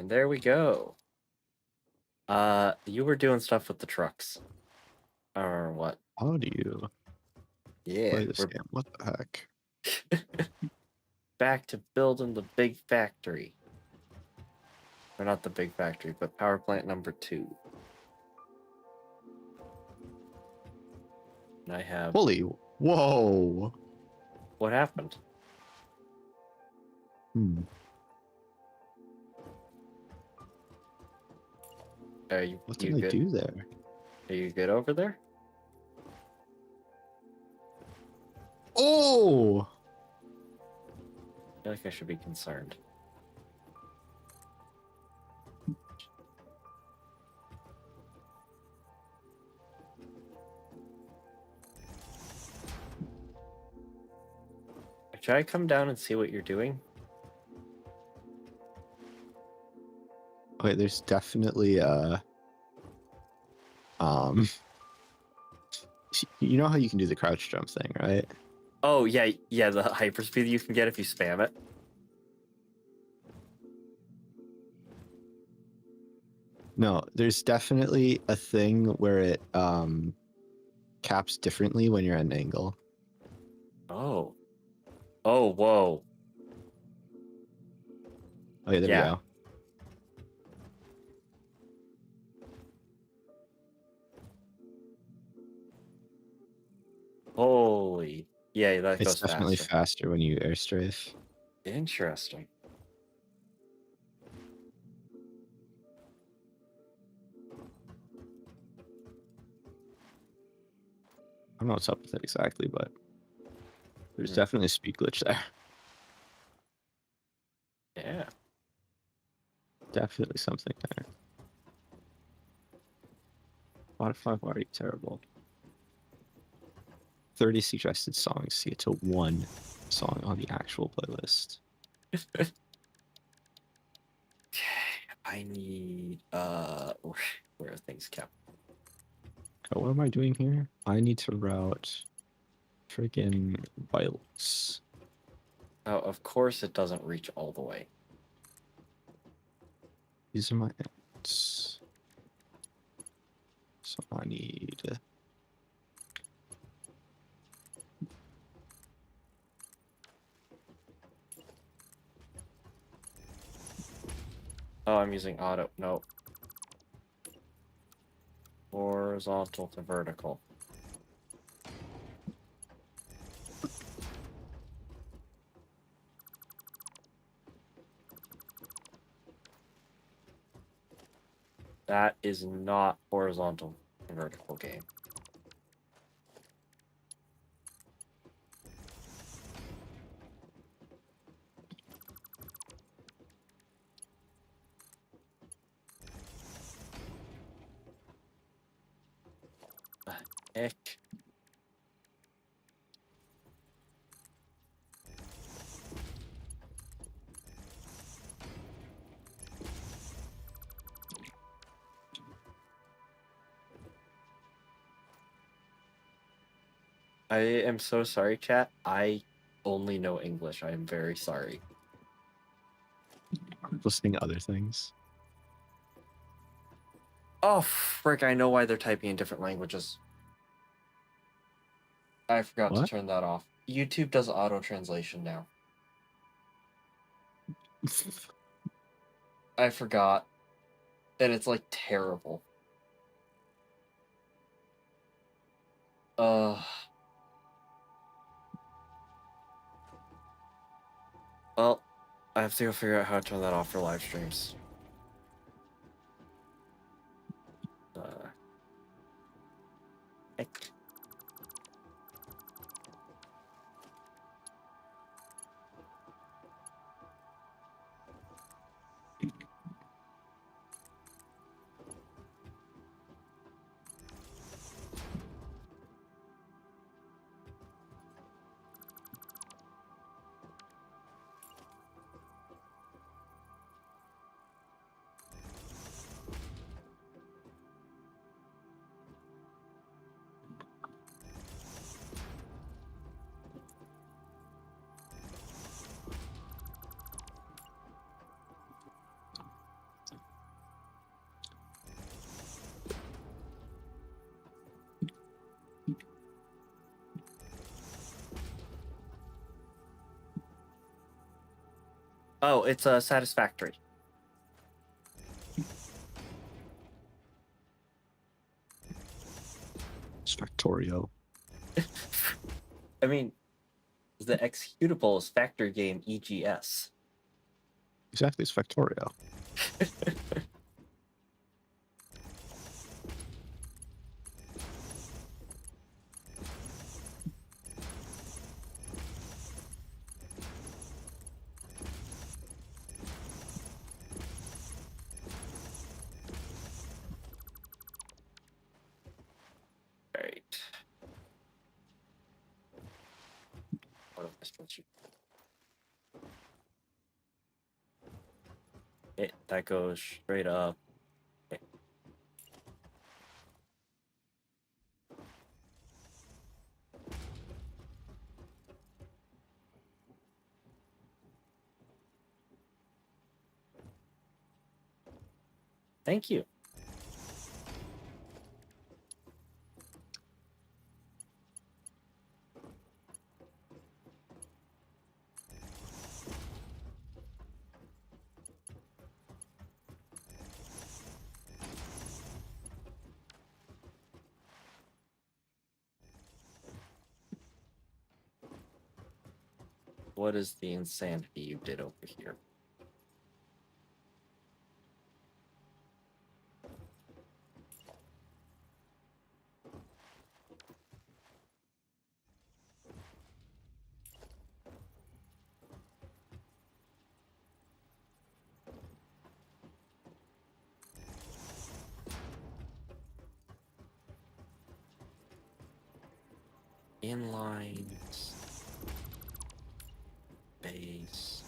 And there we go. You were doing stuff with the trucks. Or what? How do you Yeah, play this game? What the heck? back to building the big factory. Or not the big factory, but power plant number 2. And I have... Holy, whoa. What happened? Are you, What you did I good? do there? Are you good over there? Oh! I feel like I should be concerned. Should I come down and see what you're doing? Wait, there's definitely you know how you can do the crouch jump thing, right? Oh, yeah, the hyperspeed you can get if you spam it. No, there's definitely a thing where it caps differently when you're at an angle. Oh. Oh, whoa. Oh yeah, there we go. Holy. Yeah, that It's goes definitely faster. faster when you air strafe. Interesting. I don't know what's up with it exactly, but there's definitely a speed glitch there. Yeah. Definitely something there. Spotify, why are you terrible? 30 suggested songs to get to one song on the actual playlist. I need where are things kept? Oh, what am I doing here? I need to route freaking bytes. Oh, of course it doesn't reach all the way. These are my ends. So I need Oh, I'm using auto. No. Horizontal to vertical. That is not horizontal to vertical game. Heck. I am so sorry, chat. I only know English. I am very sorry. listening to other things. Oh, frick, I know why they're typing in different languages. I forgot to turn that off. YouTube does auto translation now. I forgot. And it's like terrible. Well, I have to go figure out how to turn that off for live streams. Heck. Oh, it's a Satisfactory. It's Factorio. I mean, the executable is factory game EGS. Exactly, it's Factorio. Right. What am I supposed to? That goes straight up. Okay. Thank you. What is the insanity you did over here? Inlines. Base.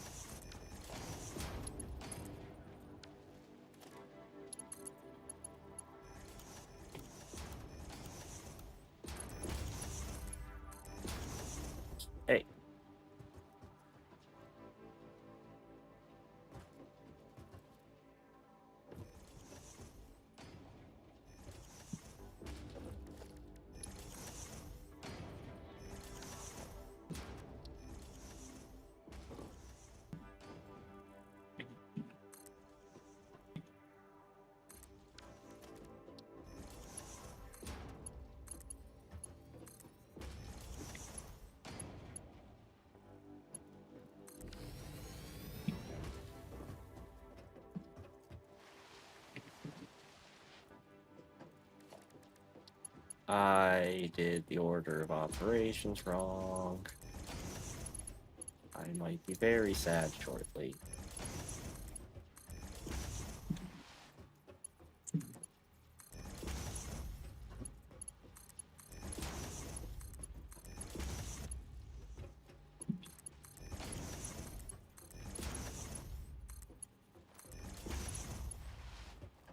Hey. I did the order of operations wrong. I might be very sad shortly.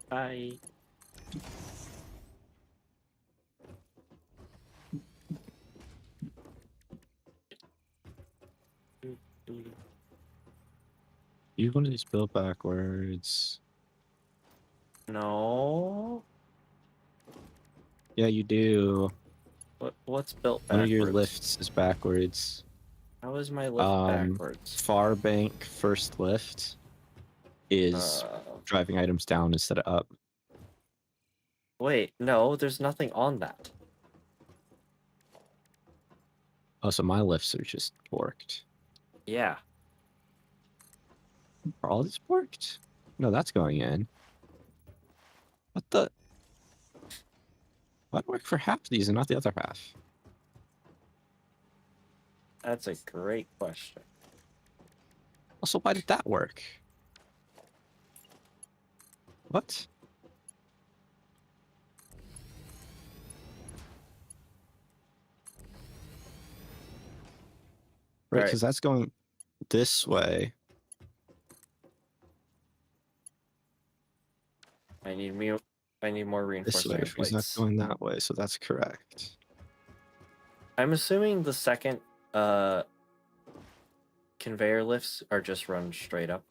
Bye. You want to spell backwards. No. Yeah, you do. What's built One of backwards? your lifts is backwards. How is my lift backwards? Far bank first lift is driving items down instead of up. Wait, no, there's nothing on that. Oh, so my lifts are just borked. Yeah. Are all these borked? No, that's going in. What the? Why'd it work for half of these and not the other half? That's a great question. Also, why did that work? What? Right, because that's going this way. I need more This way, reinforcement because that's plates. going that way, so that's correct. I'm assuming the second conveyor lifts are just run straight up.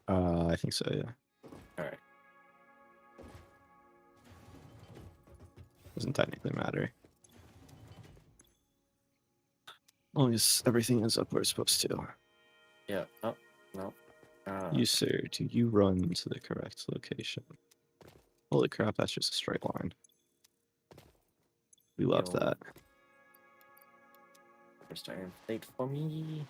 I think so, yeah. Alright. Doesn't technically matter. As long as everything is up where it's supposed to. Yeah. Oh, no. You, sir, do you run to the correct location? Holy crap, that's just a straight line. We love Yo. that. First iron plate for me.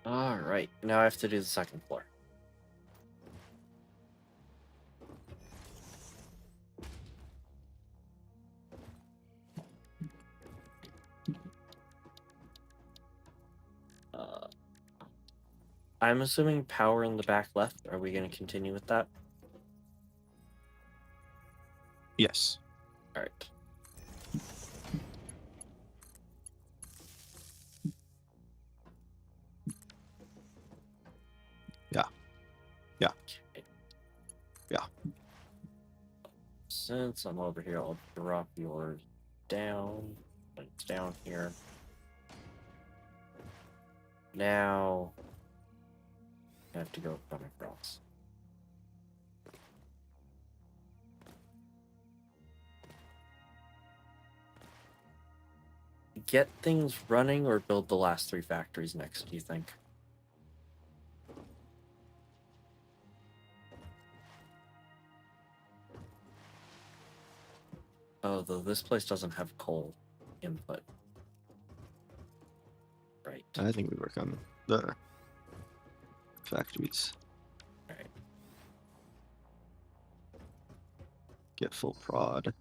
All right, now I have to do the second floor. I'm assuming power in the back left. Are we going to continue with that? Yes. All right. Yeah. Yeah. Okay. Yeah. Since I'm over here, I'll drop yours down. It's down here. Now I have to go from across. Get things running or build the last 3 factories next, do you think? Oh, though this place doesn't have coal input. Right. I think we work on the factories. All right. Get full prod.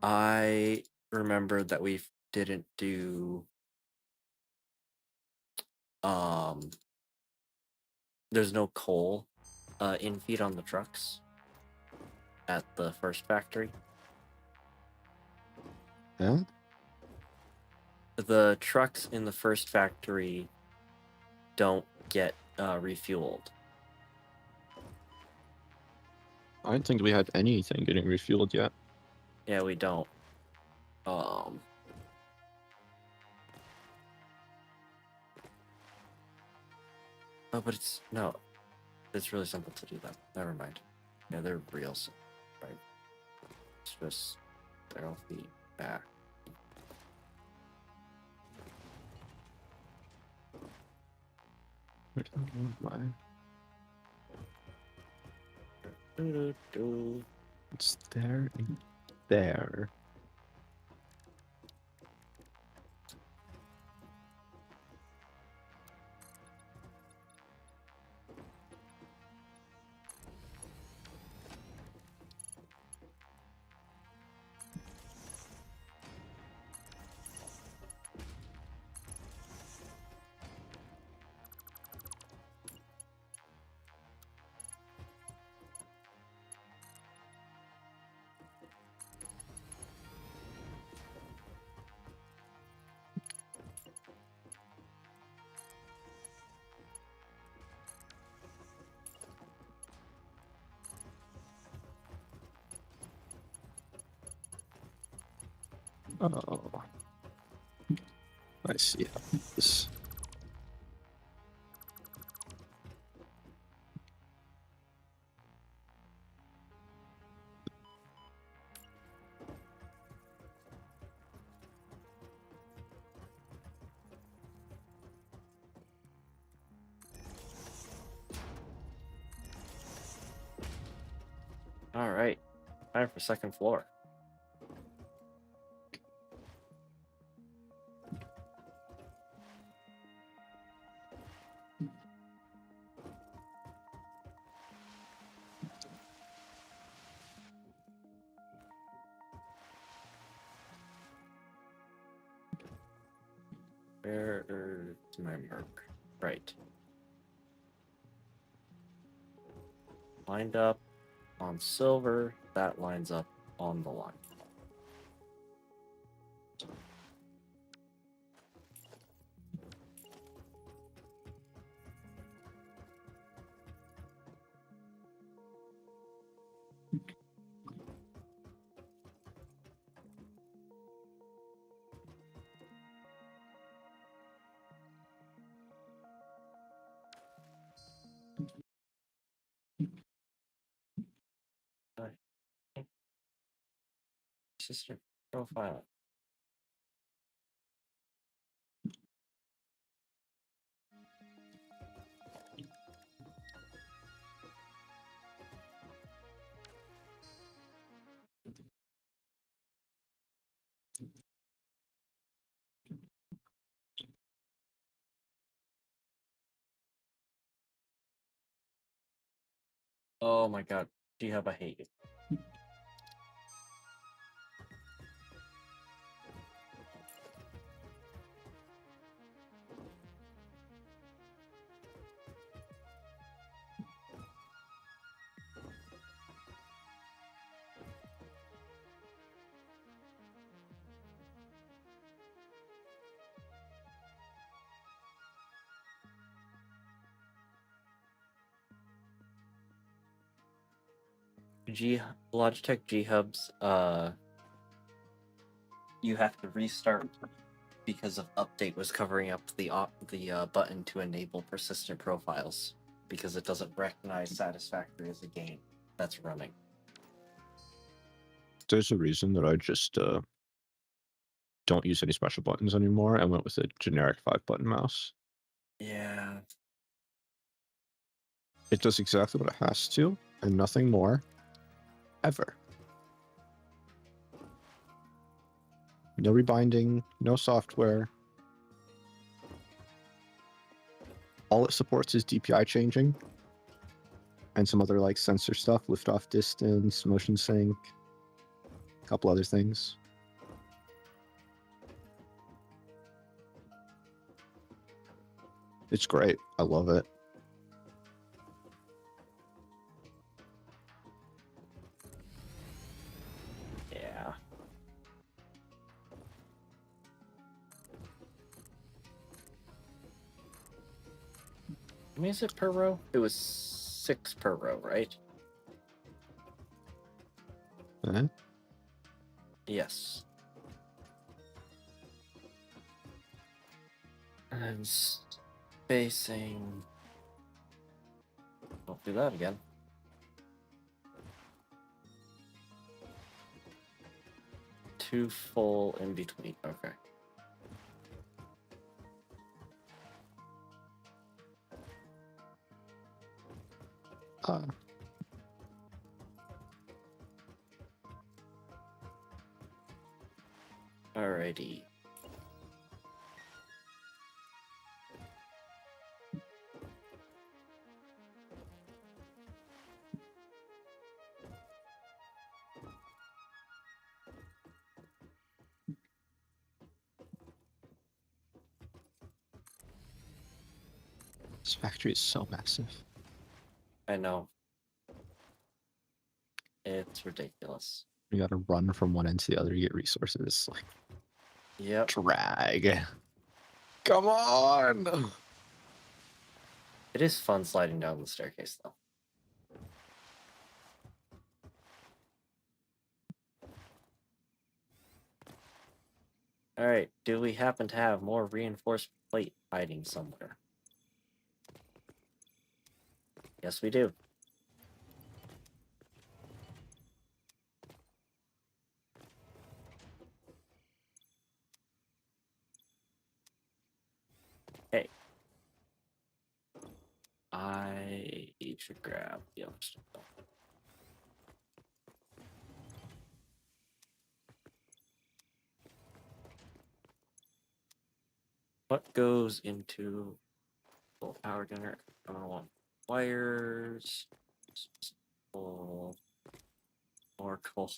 I remembered that we didn't do there's no coal in feed on the trucks at the first factory. Yeah? The trucks in the first factory don't get refueled. I don't think we had anything getting refueled yet. Yeah, we don't. Oh, but it's no. It's really simple to do that. Never mind. Yeah, they're real simple, right? It's just they'll be back. It's there and there. Oh, I see how this. All right, time for second floor. Where's my mark? Right. Lined up on silver. That lines up on the line. persistent profile. Oh my god, G-Hub, I hate you. Logitech G-Hubs, you have to restart because of update was covering up the button to enable persistent profiles because it doesn't recognize Satisfactory as a game that's running. There's a reason that I just don't use any special buttons anymore and went with a generic 5-button mouse. Yeah. It does exactly what it has to, and nothing more, ever. No rebinding, no software. All it supports is DPI changing and some other like sensor stuff, lift off distance, motion sync, a couple other things. It's great. I love it. Yeah. How many is it per row? It was 6 per row, right? Yes. And spacing. Don't do that again. Two full in between. Okay. Alrighty. This factory is so massive. I know. It's ridiculous. You gotta run from one end to the other to get resources. Like, yep. Drag. Come on! It is fun sliding down the staircase, though. Alright, do we happen to have more reinforced plate hiding somewhere? Yes, we do. Hey. I should grab the other stuff. What goes into full power generator? I don't want wires. Full more coal.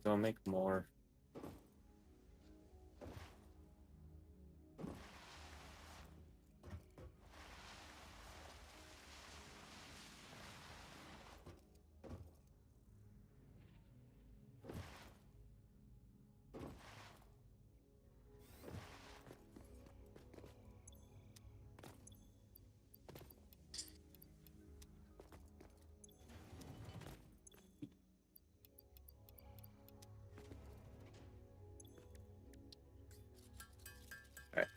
Go make more. Alright.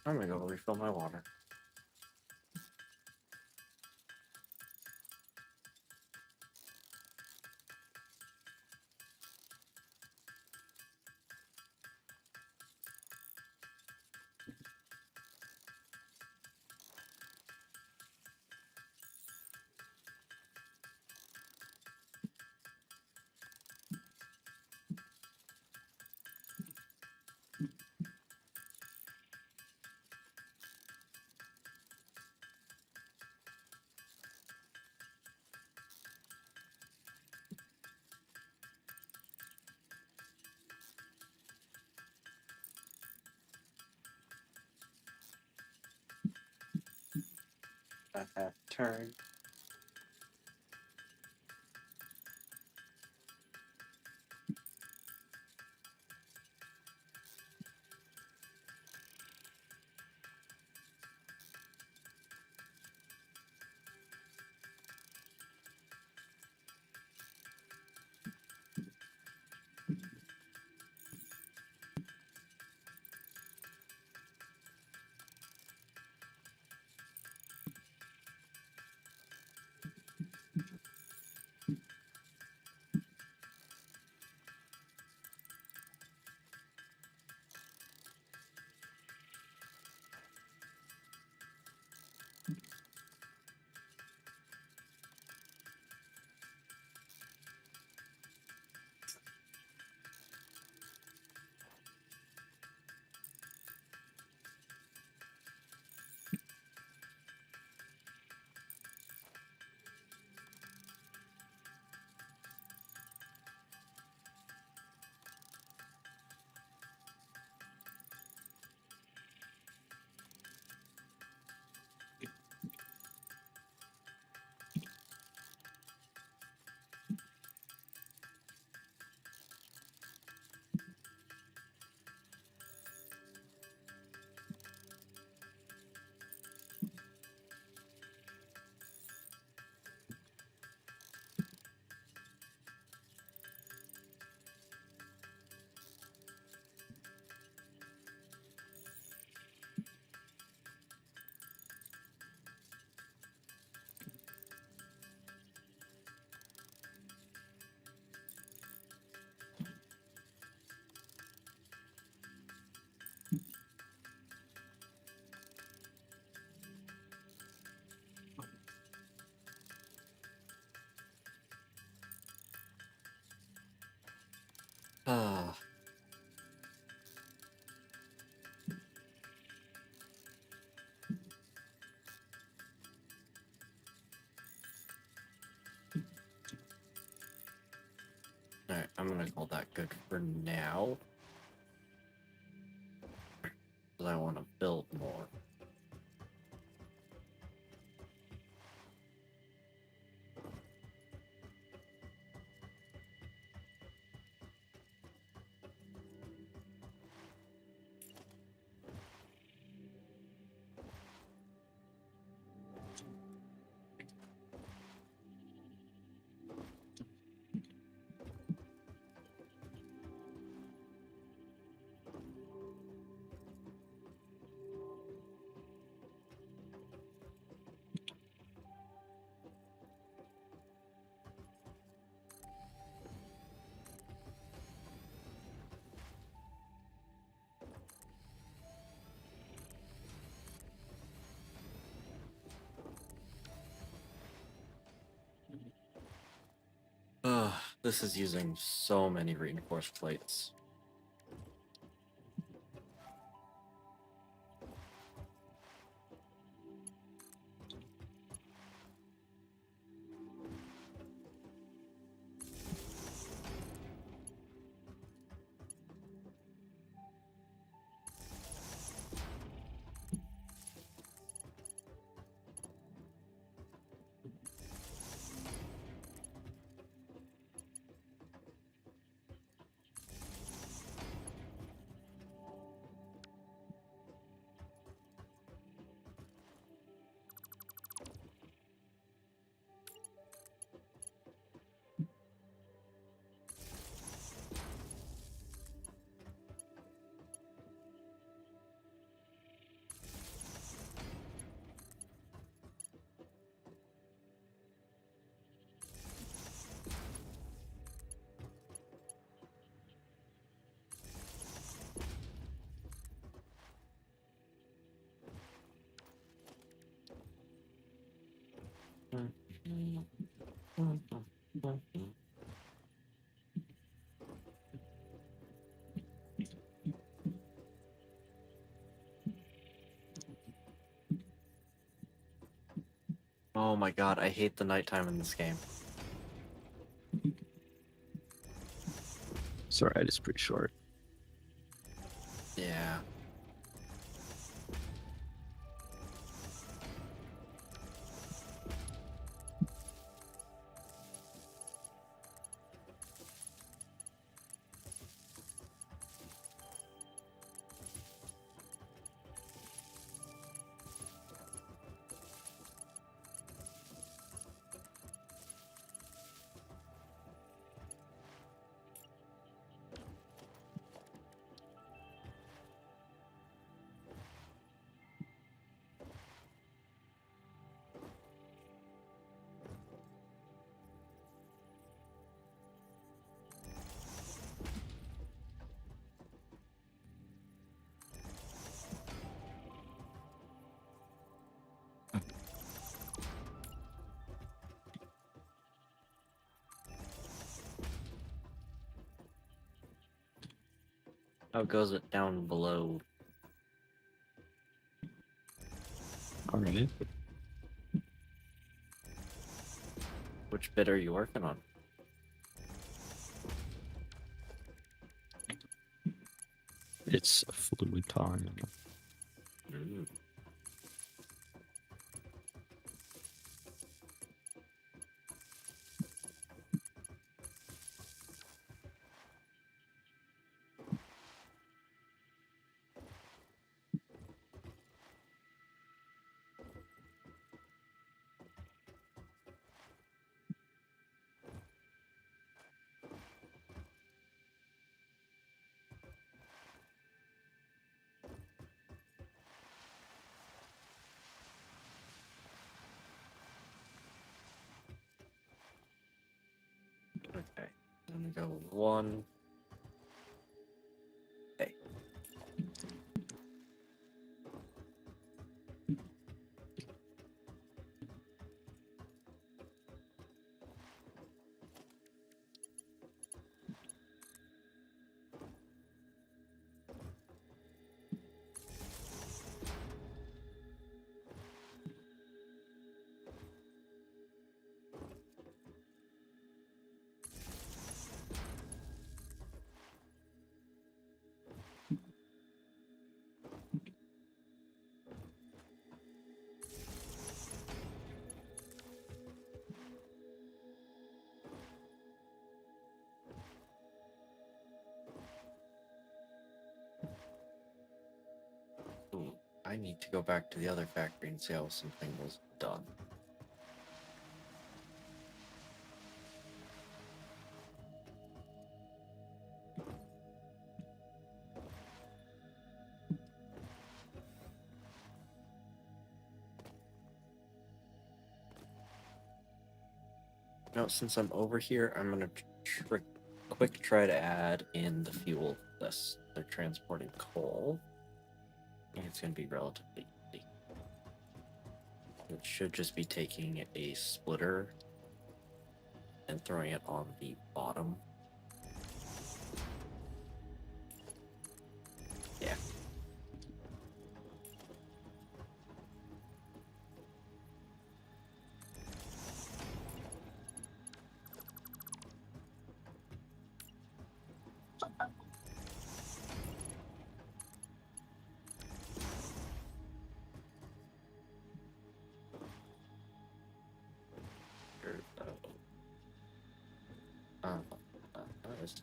I'm gonna go refill my water. At that turn. Ah. Alright, I'm gonna call that good for now. Because I want to build more. Ugh, this is using so many reinforced plates. Oh my god, I hate the nighttime in this game. It's alright, it's pretty short. Yeah. How goes it down below? Alright. Which bit are you working on? It's fluid time. Mm. Okay, I'm gonna go 1. Okay. Ooh, I need to go back to the other factory and see how something was done. Now, since I'm over here, I'm gonna quick try to add in the fuel list. They're transporting coal. And it's gonna be relatively easy. It should just be taking a splitter and throwing it on the bottom. Yeah. That is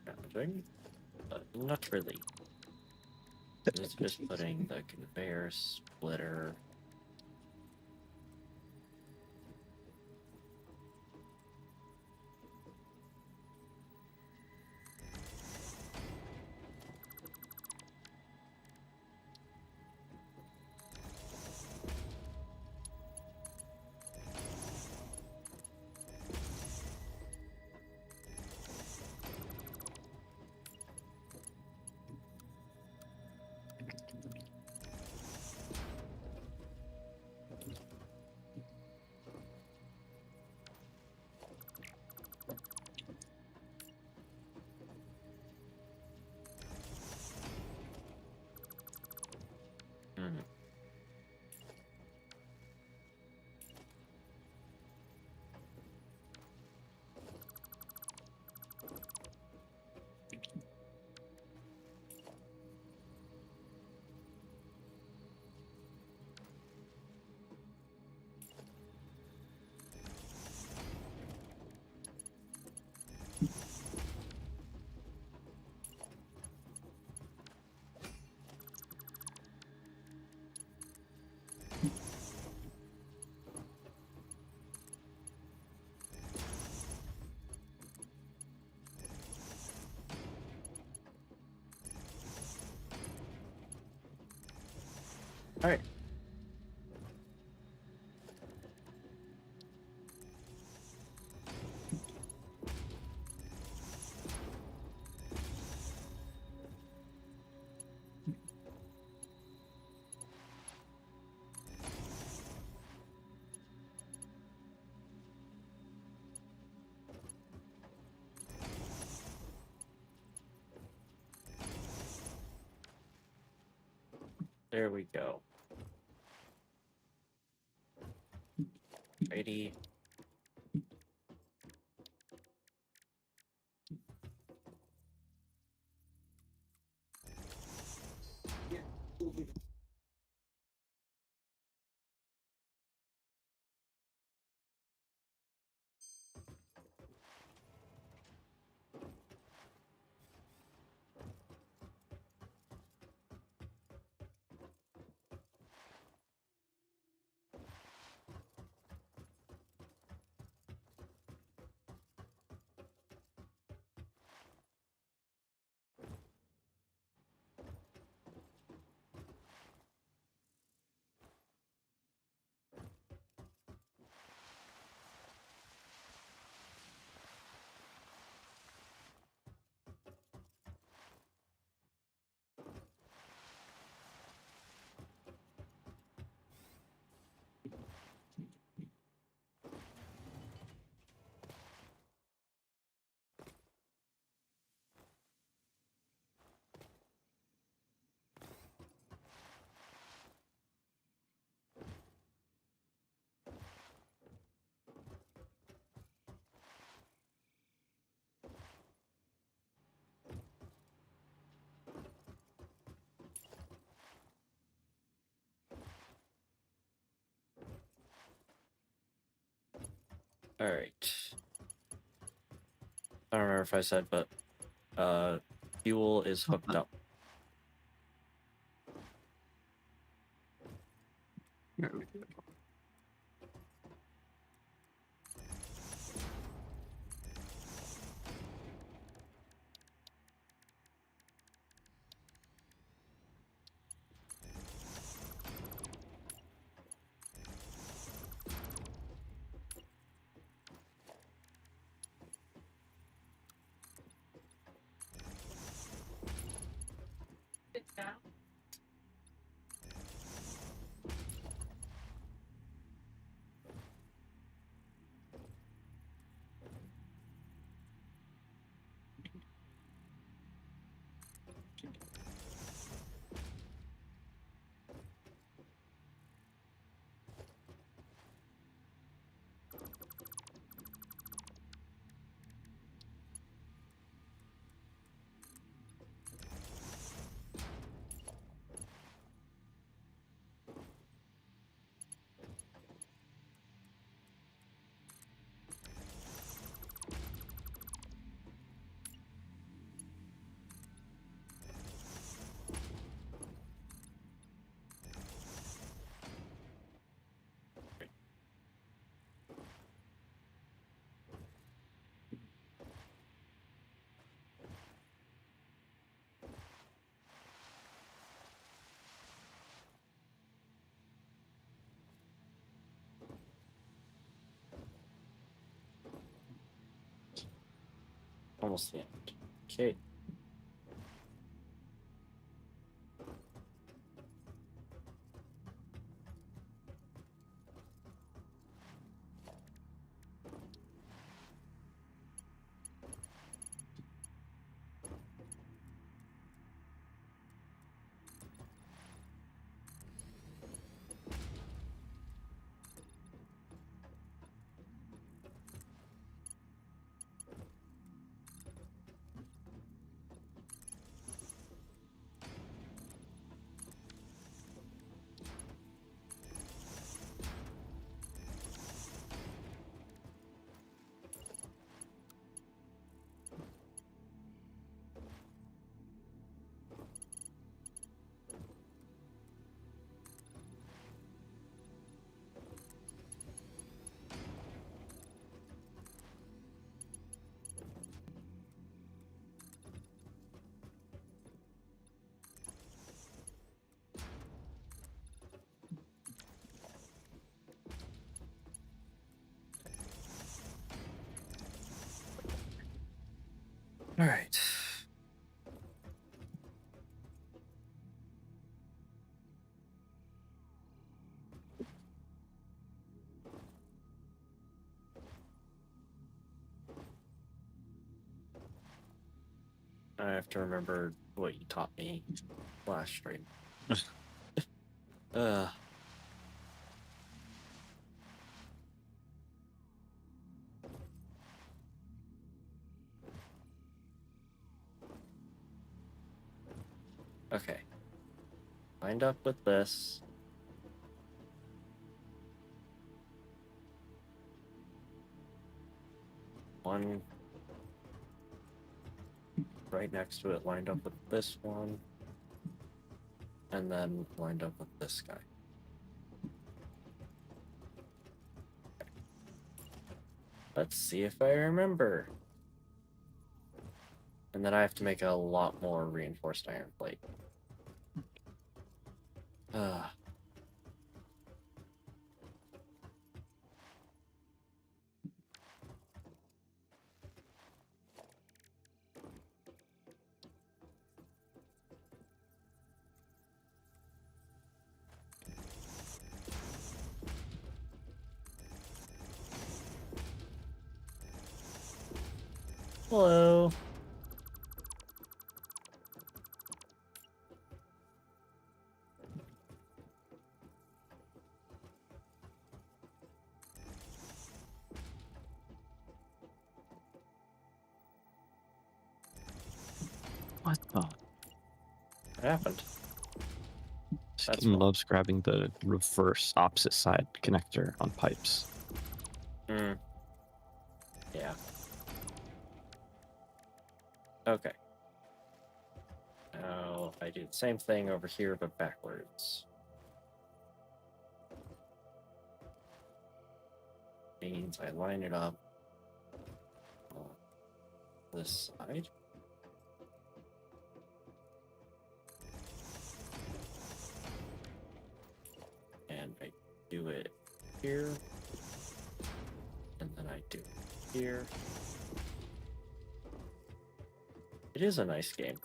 challenging, but not really. It's just putting the conveyor splitter. All right. There we go. Ready. All right. I don't remember if I said, but fuel is hooked up. There we go. Almost the end. Okay. All right. I have to remember what you taught me last stream. Okay. Lined up with this. One right next to it lined up with this one. And then lined up with this guy. Let's see if I remember. And then I have to make a lot more reinforced iron plate. Hello. What the? What happened? This game loves grabbing the reverse opposite side connector on pipes. Hmm. Yeah. Okay. Now I do the same thing over here, but backwards. Means I line it up on this side. And I do it here. And then I do it here. It is a nice game.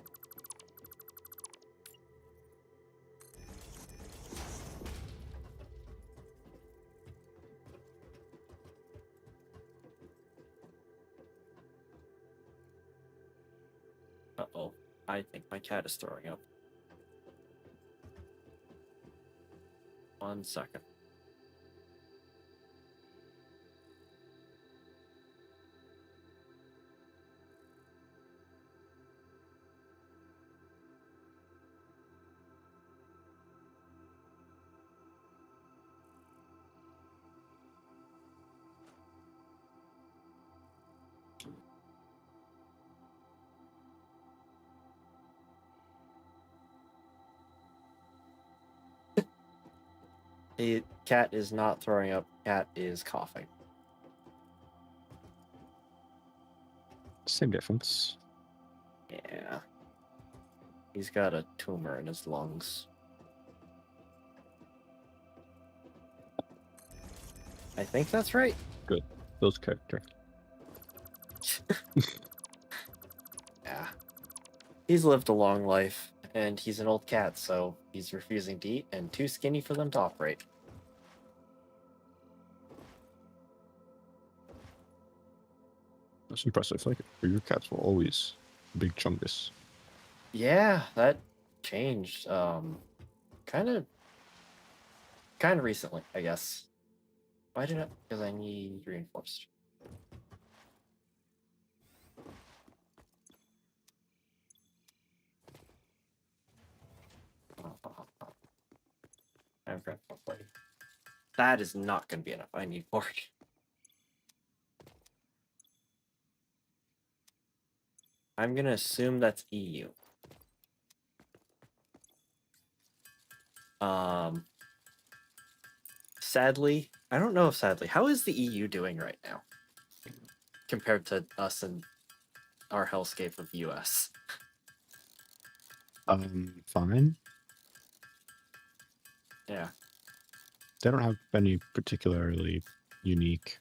Uh-oh. I think my cat is throwing up. 1 second. The cat is not throwing up. Cat is coughing. Same difference. Yeah. He's got a tumor in his lungs. I think that's right. Good. Those character. Yeah. He's lived a long life, and he's an old cat, so he's refusing to eat and too skinny for them to operate. That's impressive. Like your cats were always big chungus. Yeah, that changed. Kind of recently, I guess. Why did I? Because I need reinforced. I'm grateful for you. That is not going to be enough. I need board. I'm going to assume that's EU. Sadly, I don't know if sadly. How is the EU doing right now? Compared to us and our hellscape of US. Fine. Yeah. They don't have any particularly unique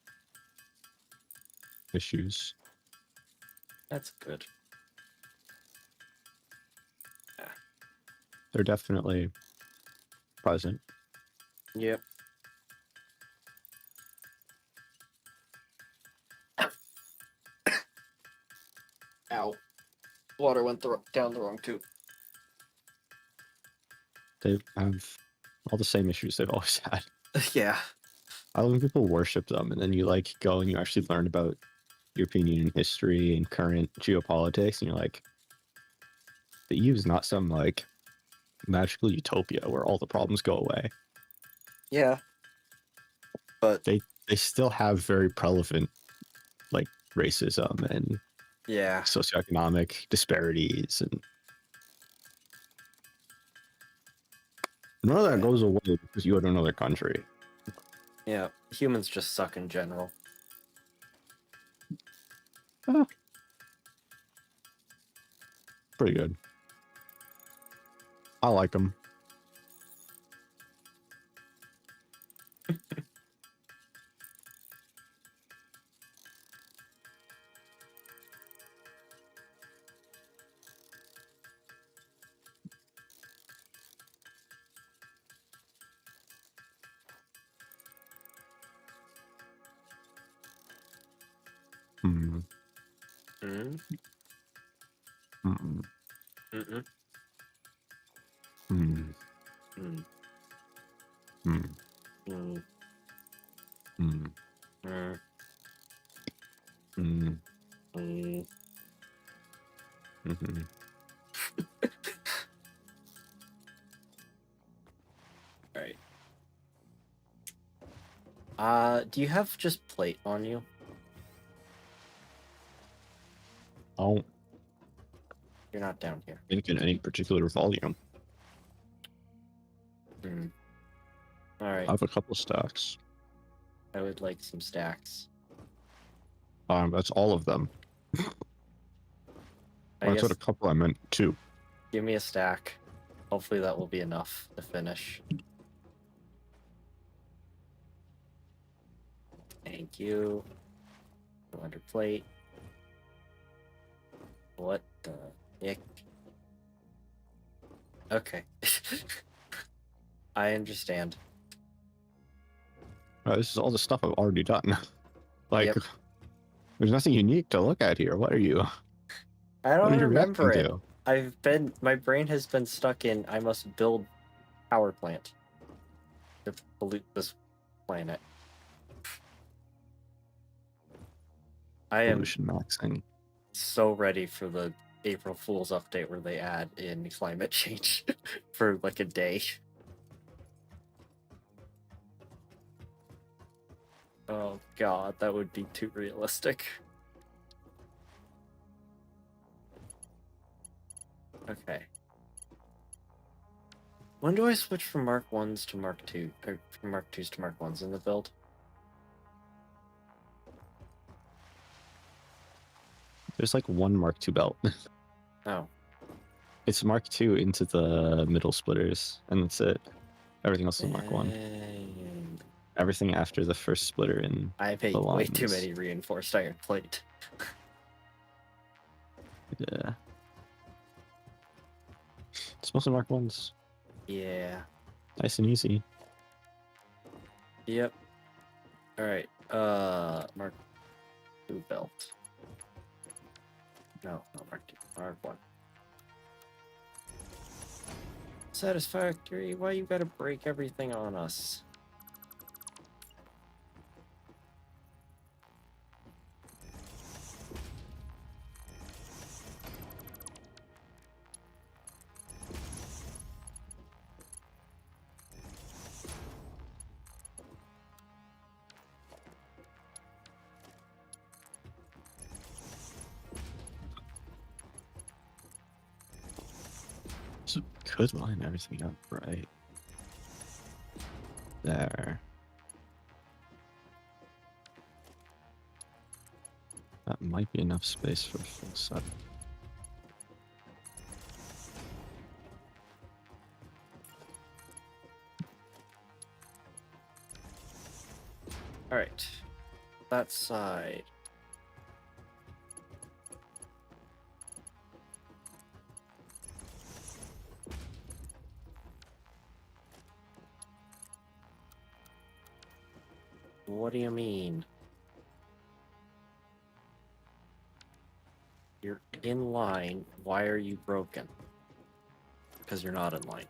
issues. That's good. they're definitely present. Yep. Ow. Water went down the wrong tube. They have all the same issues they've always had. Yeah. I love when people worship them, and then you like go and you actually learn about European Union history and current geopolitics, and you're like, the EU is not some like magical utopia where all the problems go away. Yeah. But They still have very prevalent like racism and yeah. socioeconomic disparities, and none of that goes away because you go to another country. Yeah. Humans just suck in general. Pretty good. I like them. Hmm. Mm. Mm-mm. Mm-mm. Hmm. Mm. Hmm. Mm. Hmm. Mm. Hmm. Mm. Mm-hmm. Alright. Do you have just plate on you? Oh, You're not down here. think in any particular volume. Mm. Alright. I have a couple stacks. I would like some stacks. That's all of them. I When I guess said a couple, I meant two. give me a stack. Hopefully that will be enough to finish. Thank you. 200 plate. What the heck? Okay. I understand. This is all the stuff I've already done. Like, Yep. there's nothing unique to look at here. What are you? I What don't are you remember reacting it. to? My brain has been stuck in I must build power plant to pollute this planet. I am Pollution maxing. so ready for the April Fool's update where they add in climate change for like a day. Oh god, that would be too realistic. Okay. When do I switch from Mark 1s to Mark 2, or from Mark 2s to Mark 1s in the build? There's like one Mark II belt. Oh. It's Mark II into the middle splitters, and that's it. Everything else is Mark 1. Dang. Everything after the first splitter in I made the way line too is- many reinforced iron plate. Yeah. It's mostly Mark 1s. Yeah. Nice and easy. Yep. Alright. Mark 2 belt. No, not Mark 2. Mark 1. Satisfactory, why you gotta break everything on us? So could line everything up right there. That might be enough space for a full set. Alright. That side. What do you mean? You're in line. Why are you broken? Because you're not in line.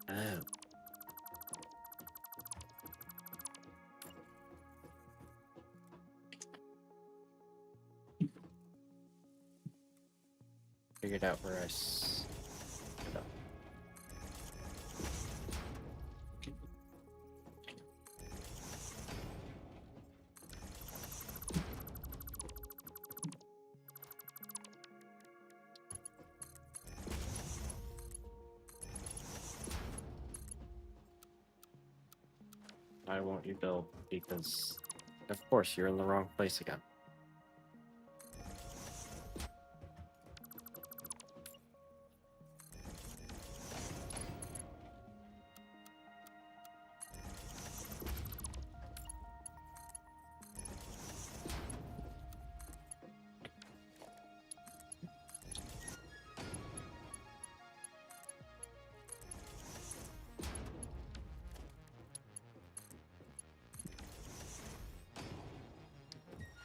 Oh. Figured out where I no. Why won't you build? Because, of course, you're in the wrong place again.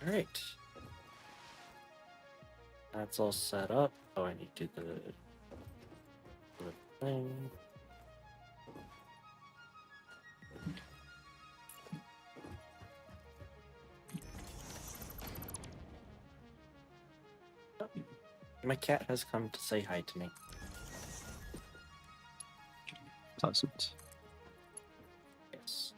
Alright. That's all set up. Oh, I need to do the thing. My cat has come to say hi to me. Pleasant. Yes.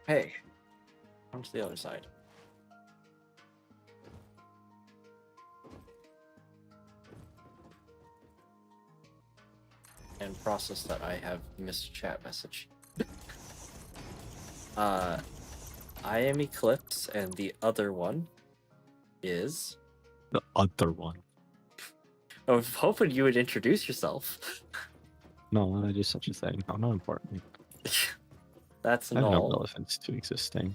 Hey, come to the other side. And process that I have missed a chat message. I am Eclipse, and the other one is... The other one. I was hoping you would introduce yourself. No, I do such a thing. I'm not important. That's I have no null. relevance to existing.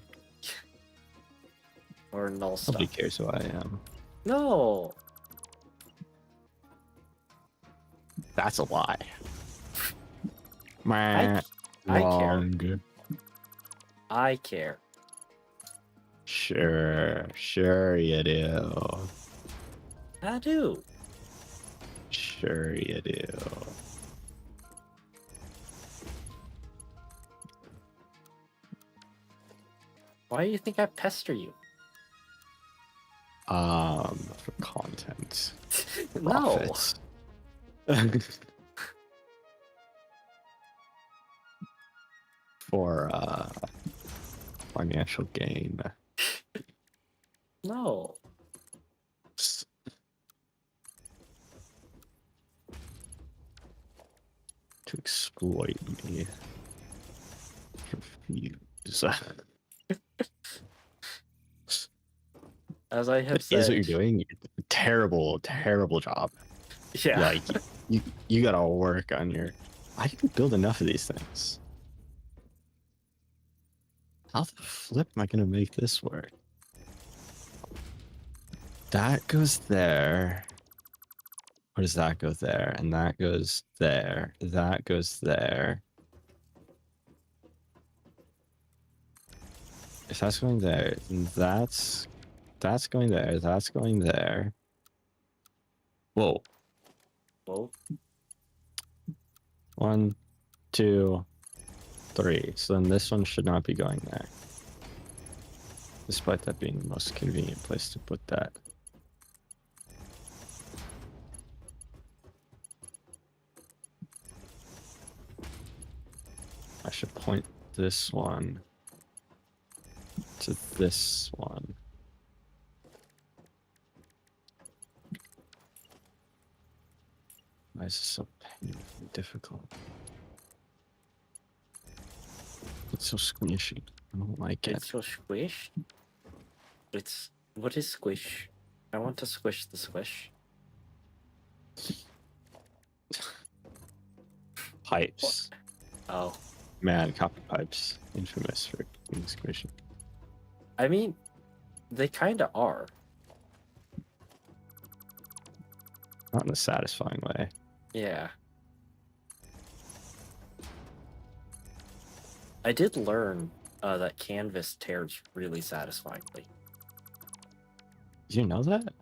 Or null Nobody stuff. cares who I am. No! That's a lie. I care. Wrong. I care. Sure you do. I do. Sure you do. Why do you think I pester you? For content. No. Profits. For financial gain. No. To exploit me. Confuse. As I have Is said. what you're doing. Terrible job. Yeah. Like you gotta work on your. I didn't build enough of these things. How the flip am I gonna make this work? that goes there. Or does that go there? And that goes there. That goes there. If that's going there, then that's going there. That's going there. Whoa. Well, 1, 2, 3. So then this one should not be going there. Despite that being the most convenient place to put that. I should point this one to this one. Why is this so painfully difficult? It's so squishy. I don't like it. it's so squish. It's what is squish? I want to squish the squish. Pipes. Oh, Man, copper pipes. Infamous for being squishy. I mean, they kind of are. Not in a satisfying way. Yeah. I did learn that canvas tears really satisfyingly. Did you know that?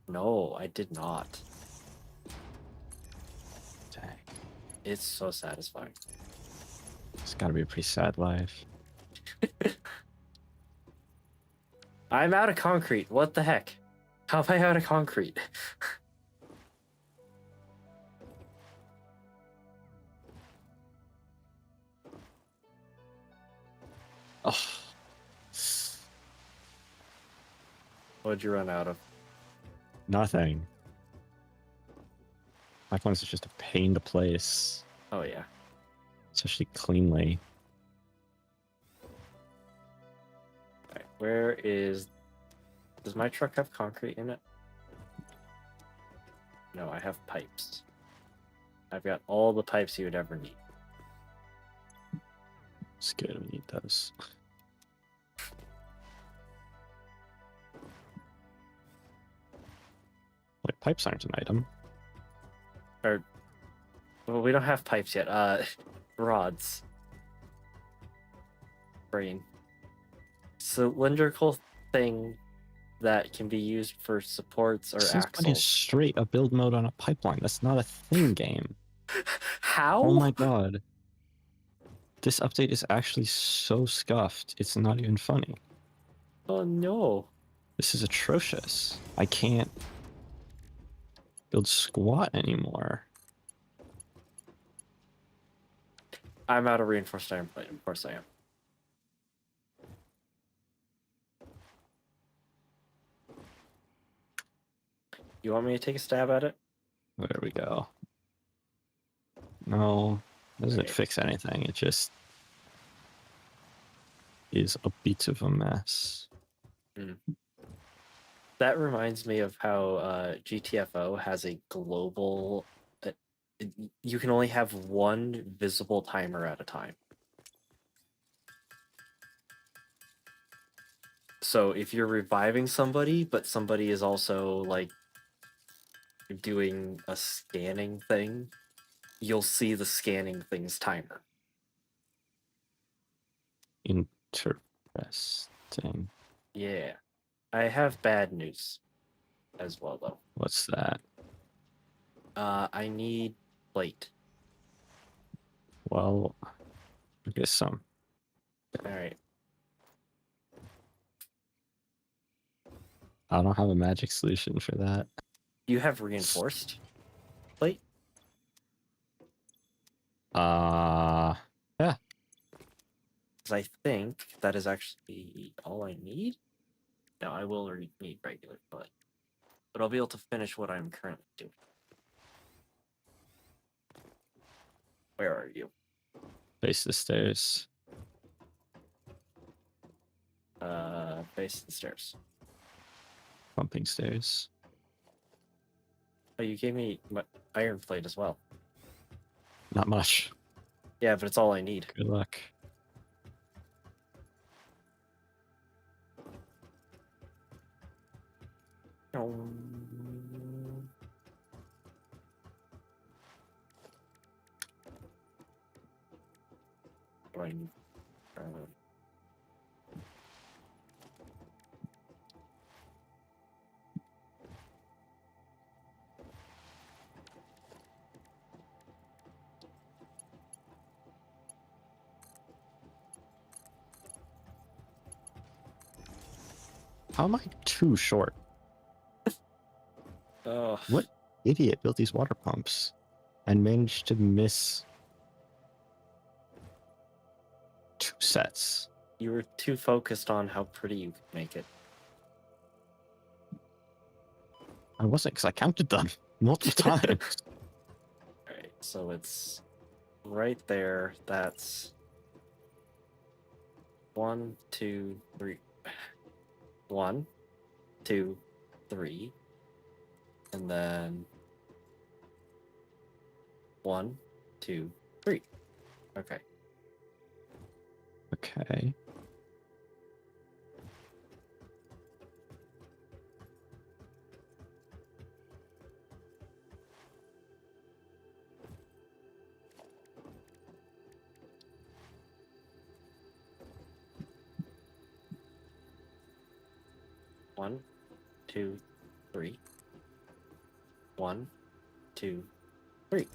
No, I did not. Dang. It's so satisfying. It's gotta be a pretty sad life. I'm out of concrete. What the heck? How am I out of concrete? Oh. What'd you run out of? Nothing. My phone is just a pain to place, Oh yeah. especially cleanly. Alright, where is... Does my truck have concrete in it? No, I have pipes. I've got all the pipes you would ever need. It's good. We need those. Wait, pipes aren't an item. Well, we don't have pipes yet. Rods. Brain. Cylindrical thing that can be used for supports or Since when is axles. straight a build mode on a pipeline? That's not a thing game. How? Oh my god. This update is actually so scuffed. It's not even funny. Oh no. This is atrocious. I can't build squat anymore. I'm out of reinforced iron plate. Of course I am. You want me to take a stab at it? There we go. No, doesn't Okay. fix anything. It just is a bit of a mess. That reminds me of how GTFO has a global... you can only have one visible timer at a time. So if you're reviving somebody, but somebody is also like doing a scanning thing, you'll see the scanning thing's timer. Interesting. Yeah. I have bad news as well, though. What's that? I need plate. Well, I guess some. Alright. I don't have a magic solution for that. You have reinforced plate? Yeah. Because I think that is actually all I need. No, I will need regular plate. But I'll be able to finish what I'm currently doing. Where are you? Face the stairs. Face the stairs. Pumping stairs. Oh, you gave me my iron plate as well. Not much. Yeah, but it's all I need. Good luck. Going, How am I too short? What idiot built these water pumps and managed to miss 2 sets? You were too focused on how pretty you could make it. I wasn't, because I counted them multiple times. Alright, so it's right there. That's 1, 2, 3. 1, 2, 3. And then 1, 2, 3. Okay. Okay. One, 2, 3. 1, 2, 3.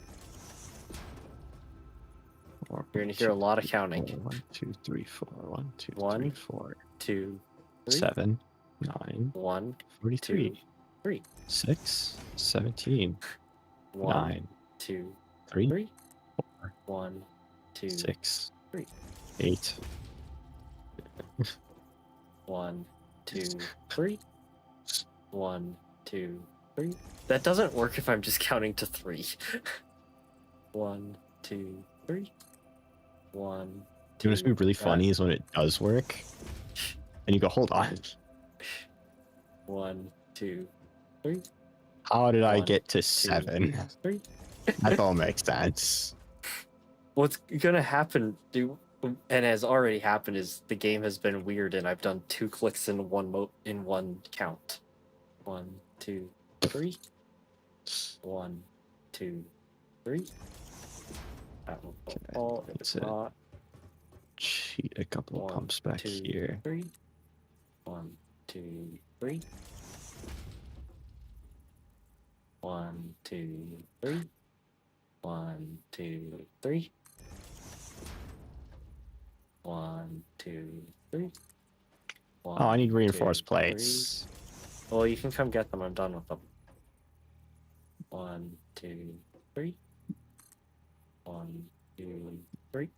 Four, You're gonna hear a lot of counting. 1, 2, 3, 4. 1, 2, 1, 3, 4. 2, 3. 7, 9, 1, 43. 2, 3. 6, 17. 1, 9, 2, 3, 3. 4, 1, 2, 6, 3. 8. 1, 2, 3. 1, 2, 3. That doesn't work if I'm just counting to 3. 1, 2, 3. 1, 2. You know what's be really funny is when it does work, and you go, hold on. 1, 2, 3. How did I 1, get to 2, 7? 3. That don't make sense. What's gonna happen, and has already happened, is the game has been weird, and I've done 2 clicks in one count. 1, 2, 3. 1, 2, 3. That will fall. If it's that's it. not. Cheat a couple of 1, pumps back 2, here. 3. 1, 2, 3. 1, 2, 3. 1, 2, 3. 1, 2, 3. Oh, I need 1, reinforced 2, plates. 3. Well, you can come get them. I'm done with them. 1, 2, 3. 1, 2, 3.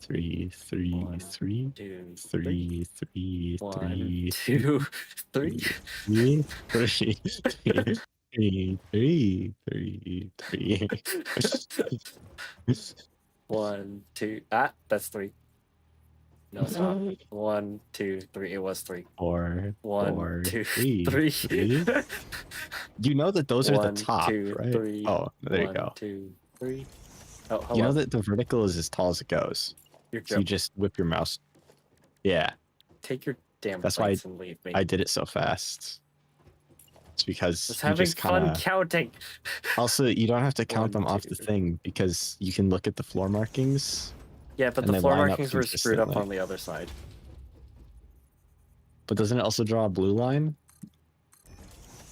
3, 3, 1, 3, 2, 3, 3, 1, 3, 2, 3. 3, 3, 3, 3, 3, 3. 1, 2. Ah, that's 3. No, it's not. 1, 2, 3. It was 3. 4, 1, 4, 2, 3, 3. You know that those are the 1, top, 2, right? 3. Oh, there you 1, go. 2, 3. Oh, hello. You know that the vertical is as tall as it goes. You're So you just whip your mouse. Yeah, Take your damn that's why plates and leave me. I did it so fast. It's because Just you having just fun kind of. counting. Also, you don't have to count 1, them off 2, the 3. thing because you can look at the floor markings. Yeah, but And the they floor line up markings were screwed up consistently. on the other side. But doesn't it also draw a blue line?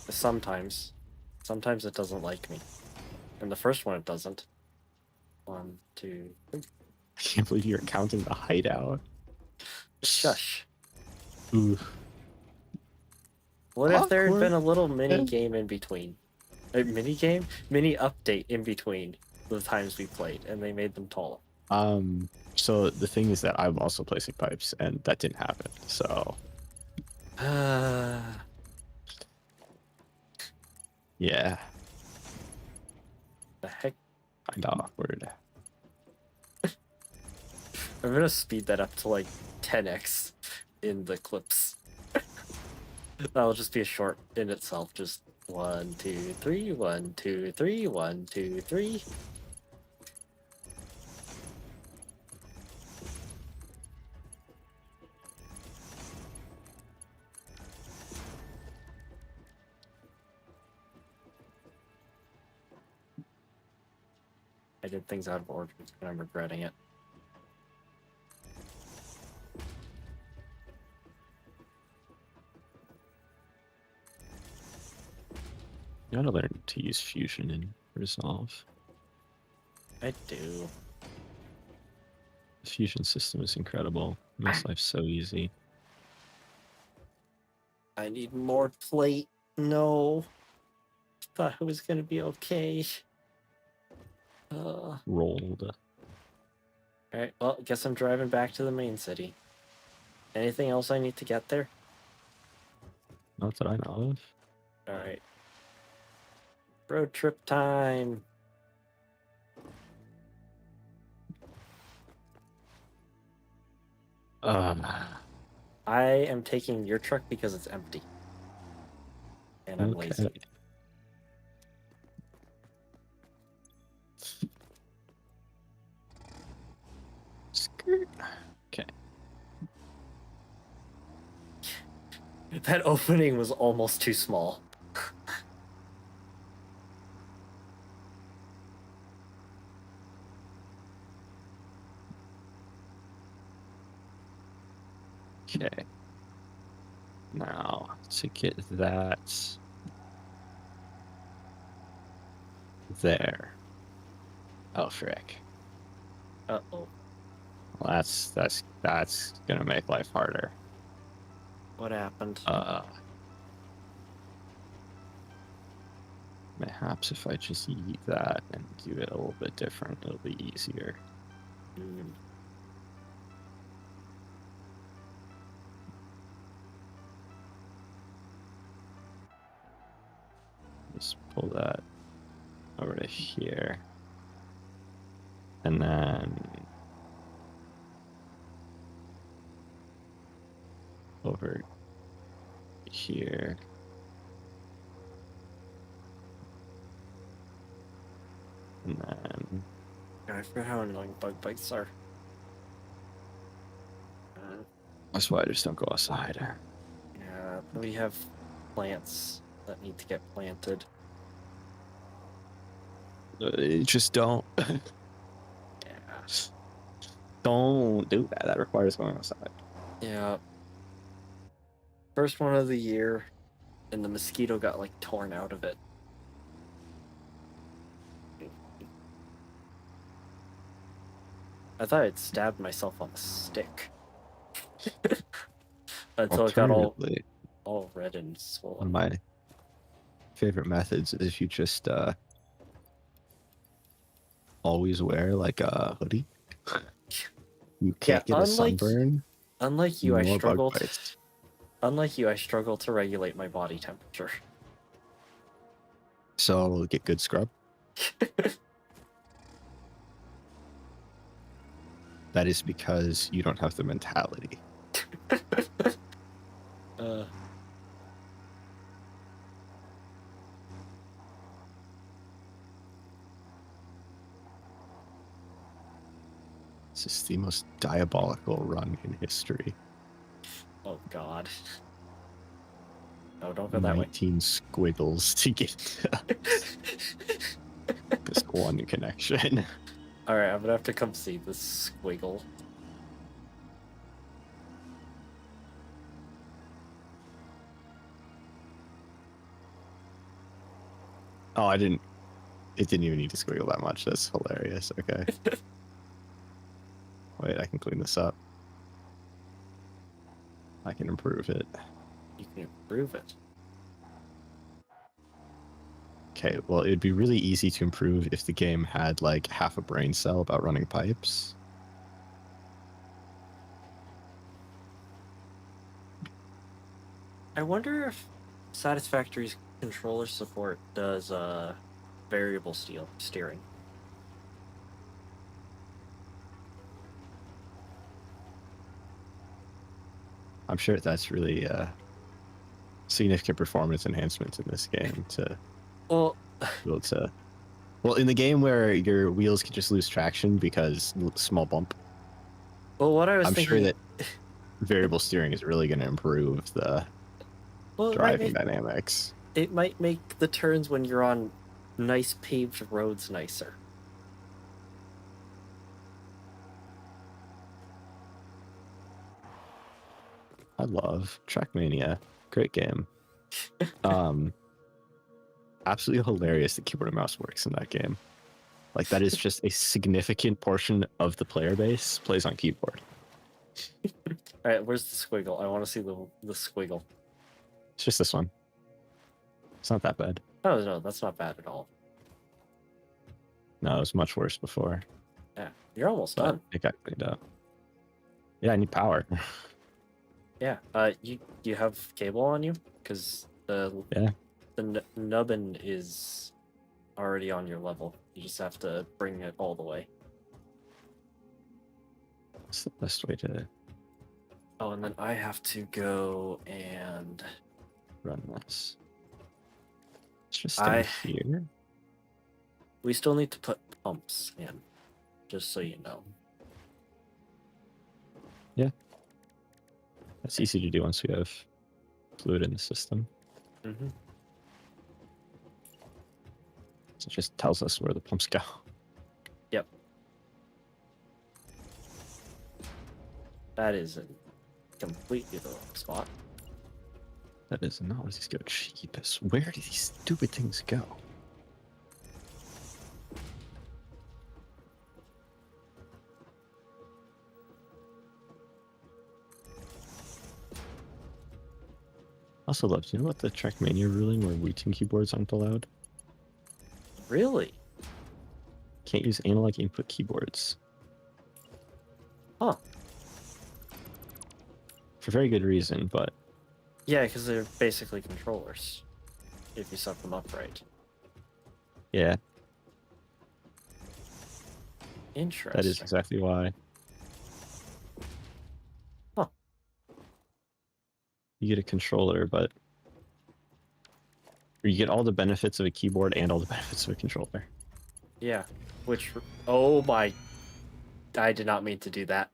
Sometimes. Sometimes it doesn't like me. And the first one it doesn't. 1, 2, 3. I can't believe you're counting the hideout. Shush. Ooh. What if there had Awkward. been a little mini game in between? A mini game? Mini update in between the times we played, and they made them taller. So the thing is that I'm also placing pipes, and that didn't happen. So yeah, The heck? kind of awkward. I'm gonna speed that up to like 10x in the clips. That'll just be a short in itself. Just 1, 2, 3, 1, 2, 3, 1, 2, 3. did things out of order, and I'm regretting it. You gotta learn to use fusion and resolve. I do. The fusion system is incredible. It makes life so easy. I need more plate. No. Thought it was gonna be okay. Rolled. Alright, well, guess I'm driving back to the main city. Anything else I need to get there? Not that I know of. Alright. Road trip time. I am taking your truck because it's empty. And I'm lazy. Okay. Skirt. Okay. That opening was almost too small. Okay. Now, to get that there. Oh, frick. Uh-oh. Well, that's gonna make life harder. What happened? Perhaps if I just eat that and do it a little bit different, it'll be easier. Just pull that over to here. And then over here. And then I forgot how annoying bug bites are. that's why I just don't go outside. Yeah, we have plants that need to get planted. Just don't. Yeah. Don't do that. That requires going outside. Yeah. First one of the year, and the mosquito got like torn out of it. I thought I'd stabbed myself on a stick. Until it got all red and One swollen. of my favorite methods is if you just always wear like a hoodie. You can't get a sunburn. Unlike you, I more bug struggled. bites. Unlike you, I struggle to regulate my body temperature. So get good scrub. That is because you don't have the mentality. This is the most diabolical run in history. Oh god. No, don't go that way. 19 squiggles to get this one connection. Alright, I'm gonna have to come see this squiggle. Oh, it didn't even need to squiggle that much. That's hilarious. Okay. Wait, I can clean this up. I can improve it. You can improve it. Okay, well, it'd be really easy to improve if the game had like half a brain cell about running pipes. I wonder if Satisfactory's controller support does variable steering. I'm sure that's really significant performance enhancements in this game to Well, be able to. Well, in the game where your wheels can just lose traction because small bump. well, what I was I'm thinking. sure that variable steering is really going to improve the driving dynamics. It might make the turns when you're on nice paved roads nicer. I love Trackmania. Great game. Absolutely hilarious that keyboard and mouse works in that game. Like, that is just a significant portion of the player base plays on keyboard. All right, where's the squiggle? I want to see the squiggle. It's just this one. It's not that bad. Oh no, that's not bad at all. No, it was much worse before. Yeah, you're almost But done. it got cleaned up. Yeah, I need power. Yeah. You have cable on you? Because the nubbin is already on your level. You just have to bring it all the way. What's the best way to Oh, and then I have to go and run this? Let's just stay here. we still need to put pumps in, just so you know. That's easy to do once we have fluid in the system. Mm-hmm. So it just tells us where the pumps go. Yep. That is in completely the wrong spot. That is not where these go. Cheapest. Where do these stupid things go? Also love, do you know what the Trackmania ruling where routing keyboards aren't allowed? Really? Can't use analog input keyboards. Huh. For very good reason, but Yeah, because they're basically controllers. If you set them up right. yeah, Interesting. that is exactly why. Huh. You get a controller, but or you get all the benefits of a keyboard and all the benefits of a controller. Yeah. Which, oh my, I did not mean to do that.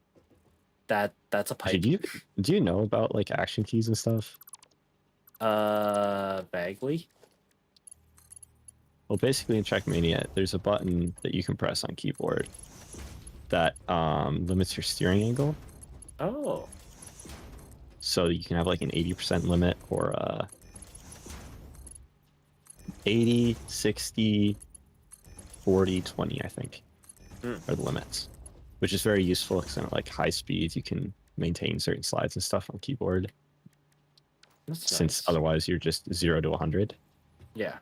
That's a pipe. Do you know about like action keys and stuff? Vaguely. Well, basically in Trackmania, there's a button that you can press on keyboard that limits your steering angle. Oh. So you can have like an 80% limit or 80, 60, 40, 20, I think, are the limits, which is very useful because at like high speeds, you can maintain certain slides and stuff on keyboard. That's Since nice. otherwise you're just 0 to 100. Yeah.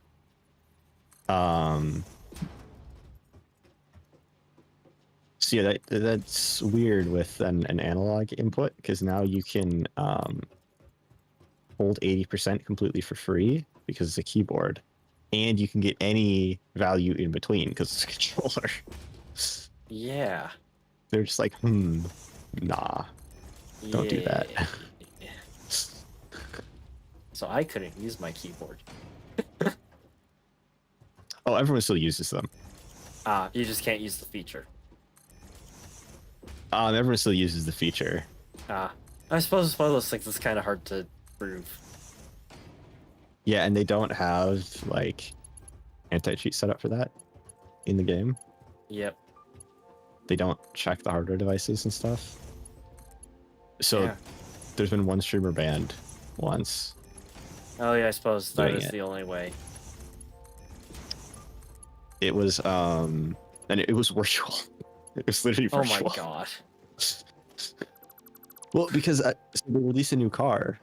So yeah, that's weird with an analog input because now you can hold 80% completely for free because it's a keyboard, and you can get any value in between because it's a controller. Yeah. They're just like, nah, don't do that. Yeah. So I couldn't use my keyboard. Oh, everyone still uses them. You just can't use the feature. Everyone still uses the feature. I suppose it's one of those things that's kind of hard to prove. Yeah, and they don't have like anti-cheat set up for that in the game. Yep. They don't check the hardware devices and stuff. So Yeah. there's been one streamer banned once. Oh yeah, I suppose that Doing is it. the only way. It was and it was virtual. It was literally Oh virtual. my god. Well, because so they released a new car,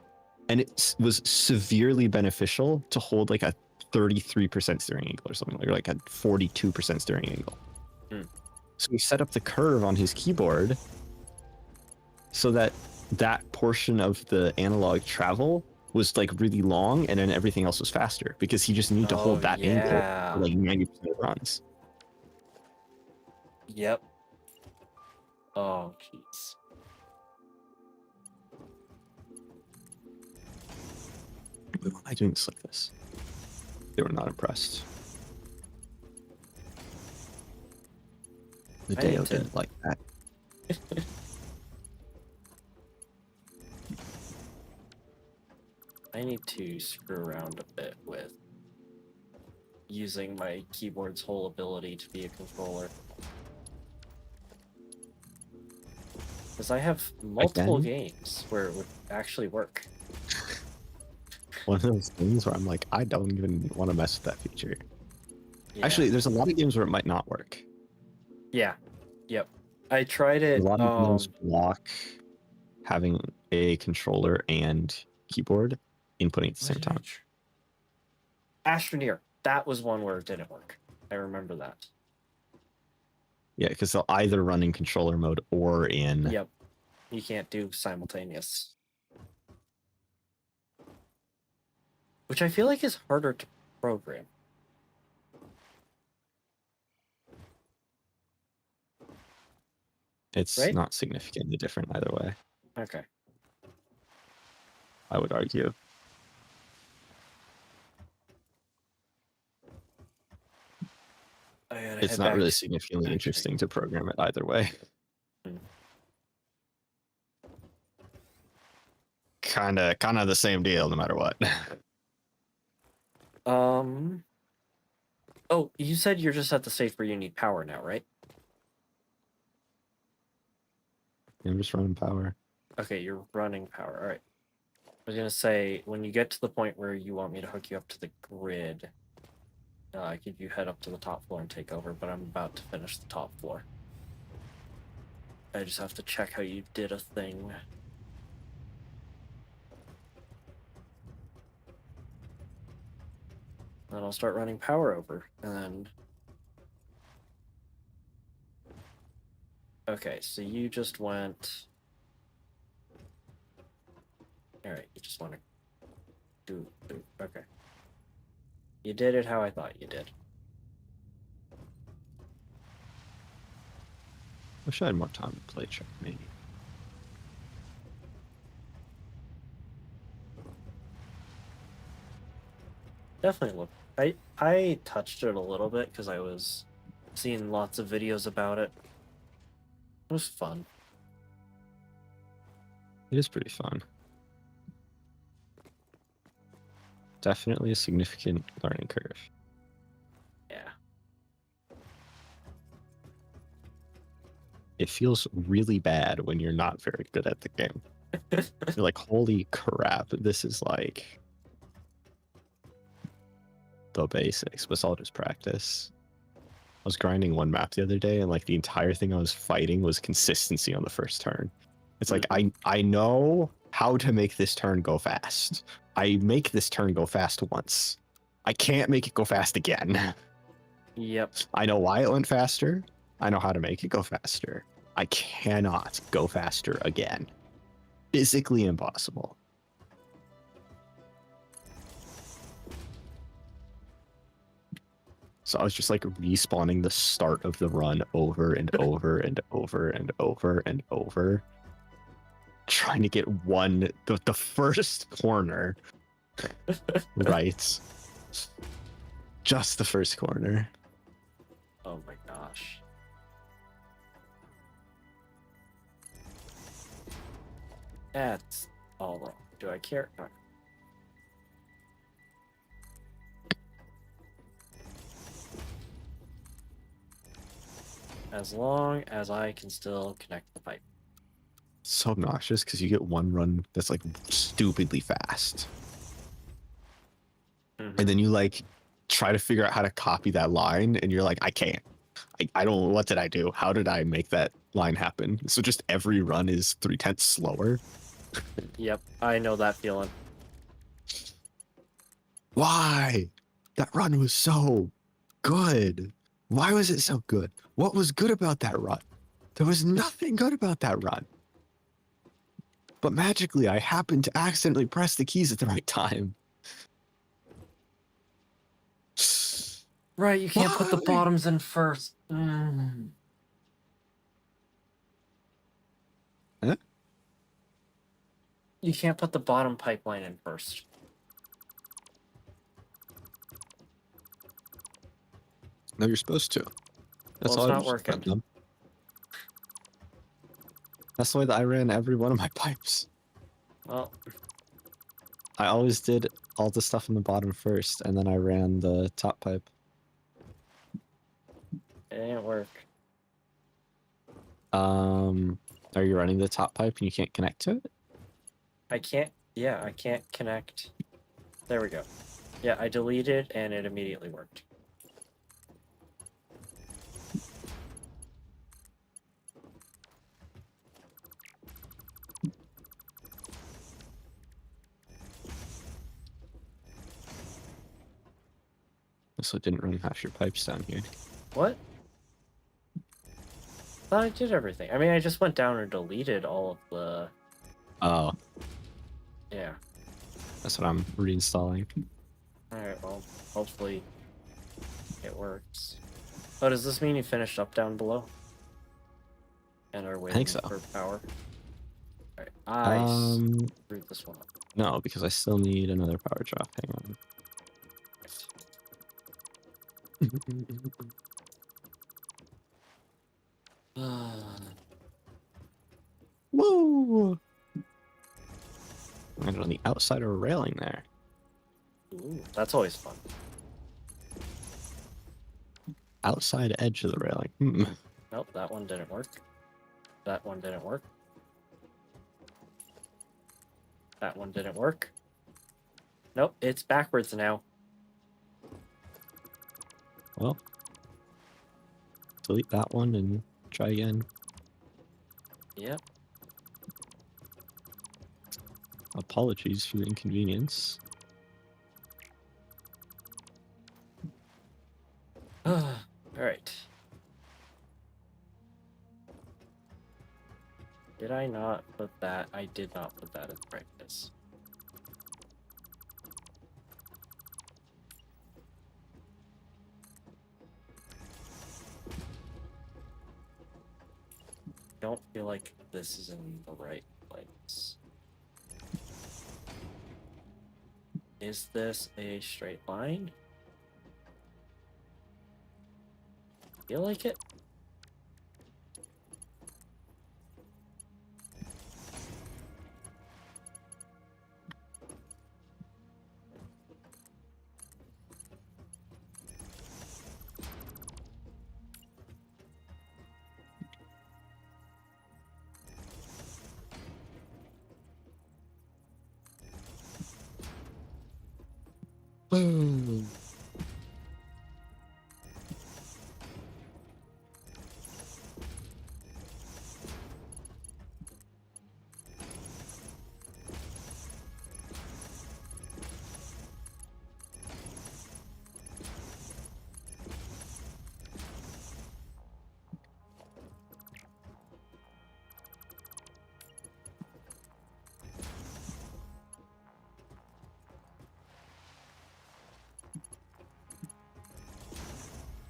and it was severely beneficial to hold like a 33% steering angle or something, like a 42% steering angle. So he set up the curve on his keyboard so that that portion of the analog travel was like really long, and then everything else was faster because he just needed to hold that angle for like 90% of runs. Yep. Oh jeez. Why am I doing this like this? They were not impressed. The Deo didn't like that. I need to screw around a bit with using my keyboard's whole ability to be a controller. Because I have multiple Again? games where it would actually work. One of those things where I'm like, I don't even want to mess with that feature. Yeah. Actually, there's a lot of games where it might not work. Yeah. Yep. I tried it. A lot of games block having a controller and keyboard inputting at the same time. Astroneer. That was one where it didn't work. I remember that. Yeah, because they'll either run in controller mode or in. Yep. You can't do simultaneous. Which I feel like is harder to program. It's Right? not significantly different either way, Okay. I would argue. It's not really significantly interesting to program it either way. Kind of the same deal no matter what. Oh, you said you're just at the stage where you need power now, right? I'm just running power. Okay, you're running power. All right. I was gonna say, when you get to the point where you want me to hook you up to the grid, could you head up to the top floor and take over? But I'm about to finish the top floor. I just have to check how you did a thing. Then I'll start running power over, and then... Okay, so you just went... Alright, you just want to do... Okay. You did it how I thought you did. Wish I had more time to play check, maybe. Definitely look. I touched it a little bit because I was seeing lots of videos about it. It was fun. It is pretty fun. Definitely a significant learning curve. Yeah. It feels really bad when you're not very good at the game. You're like, holy crap, this is like the basics, but it's all just practice. I was grinding one map the other day, and like the entire thing I was fighting was consistency on the first turn. It's like, I know how to make this turn go fast. I make this turn go fast once. I can't make it go fast again. Yep. I know why it went faster. I know how to make it go faster. I cannot go faster again. Physically impossible. So I was just like respawning the start of the run over and over and over and over and over, trying to get the first corner right. Just the first corner. Oh my gosh. That's all wrong. Do I care? No. As long as I can still connect the pipe. So obnoxious because you get one run that's like stupidly fast. And then you like try to figure out how to copy that line and you're like, I can't. I don't, what did I do? How did I make that line happen? So just every run is 3/10 slower. Yep, I know that feeling. Why? That run was so good. Why was it so good? What was good about that run? There was nothing good about that run. But magically, I happened to accidentally press the keys at the right time. Right, you can't put the Why? bottoms in first. Huh? You can't put the bottom pipeline in first. No, you're supposed to. That's Well, it's all not working. That's the way that I ran every one of my pipes. Well, I always did all the stuff in the bottom first, and then I ran the top pipe. it didn't work. Are you running the top pipe and you can't connect to it? I can't. Yeah, I can't connect. There we go. Yeah, I deleted and it immediately worked. So it didn't run half your pipes down here. What? Thought I did everything. I mean, I just went down and deleted all of the. Oh, Yeah. that's what I'm reinstalling. Alright, well, hopefully it works. Oh, does this mean you finished up down below? And are waiting think so. for power? Alright, I screwed this one up. No, because I still need another power drop. Hang on. Woo! And on the outside of a railing there. Ooh, that's always fun. Outside edge of the railing. Hmm. Nope, that one didn't work. That one didn't work. That one didn't work. Nope, it's backwards now. Well, delete that one and try again. Yep. Apologies for the inconvenience. Alright. Did I not put that? I did not put that in practice. Don't feel like this is in the right place. Is this a straight line? Feel like it? Boom.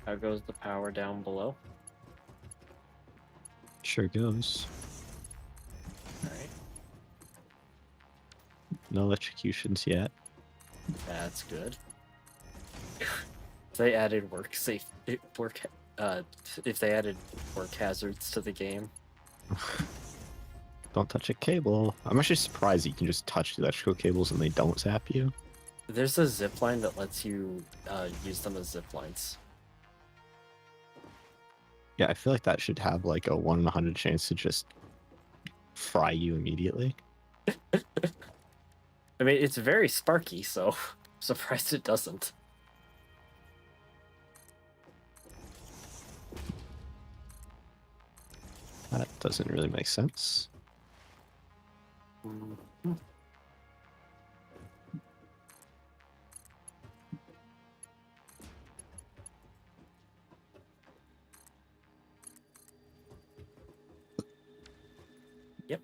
How goes the power down below? Sure goes. Alright. No electrocutions yet. That's good. If they added if they added work hazards to the game. Don't touch a cable. I'm actually surprised you can just touch the electrical cables and they don't zap you. There's a zip line that lets you use them as zip lines. Yeah, I feel like that should have like a 1 in 100 chance to just fry you immediately. I mean, it's very sparky, so I'm surprised it doesn't. That doesn't really make sense. Mhm. Yep.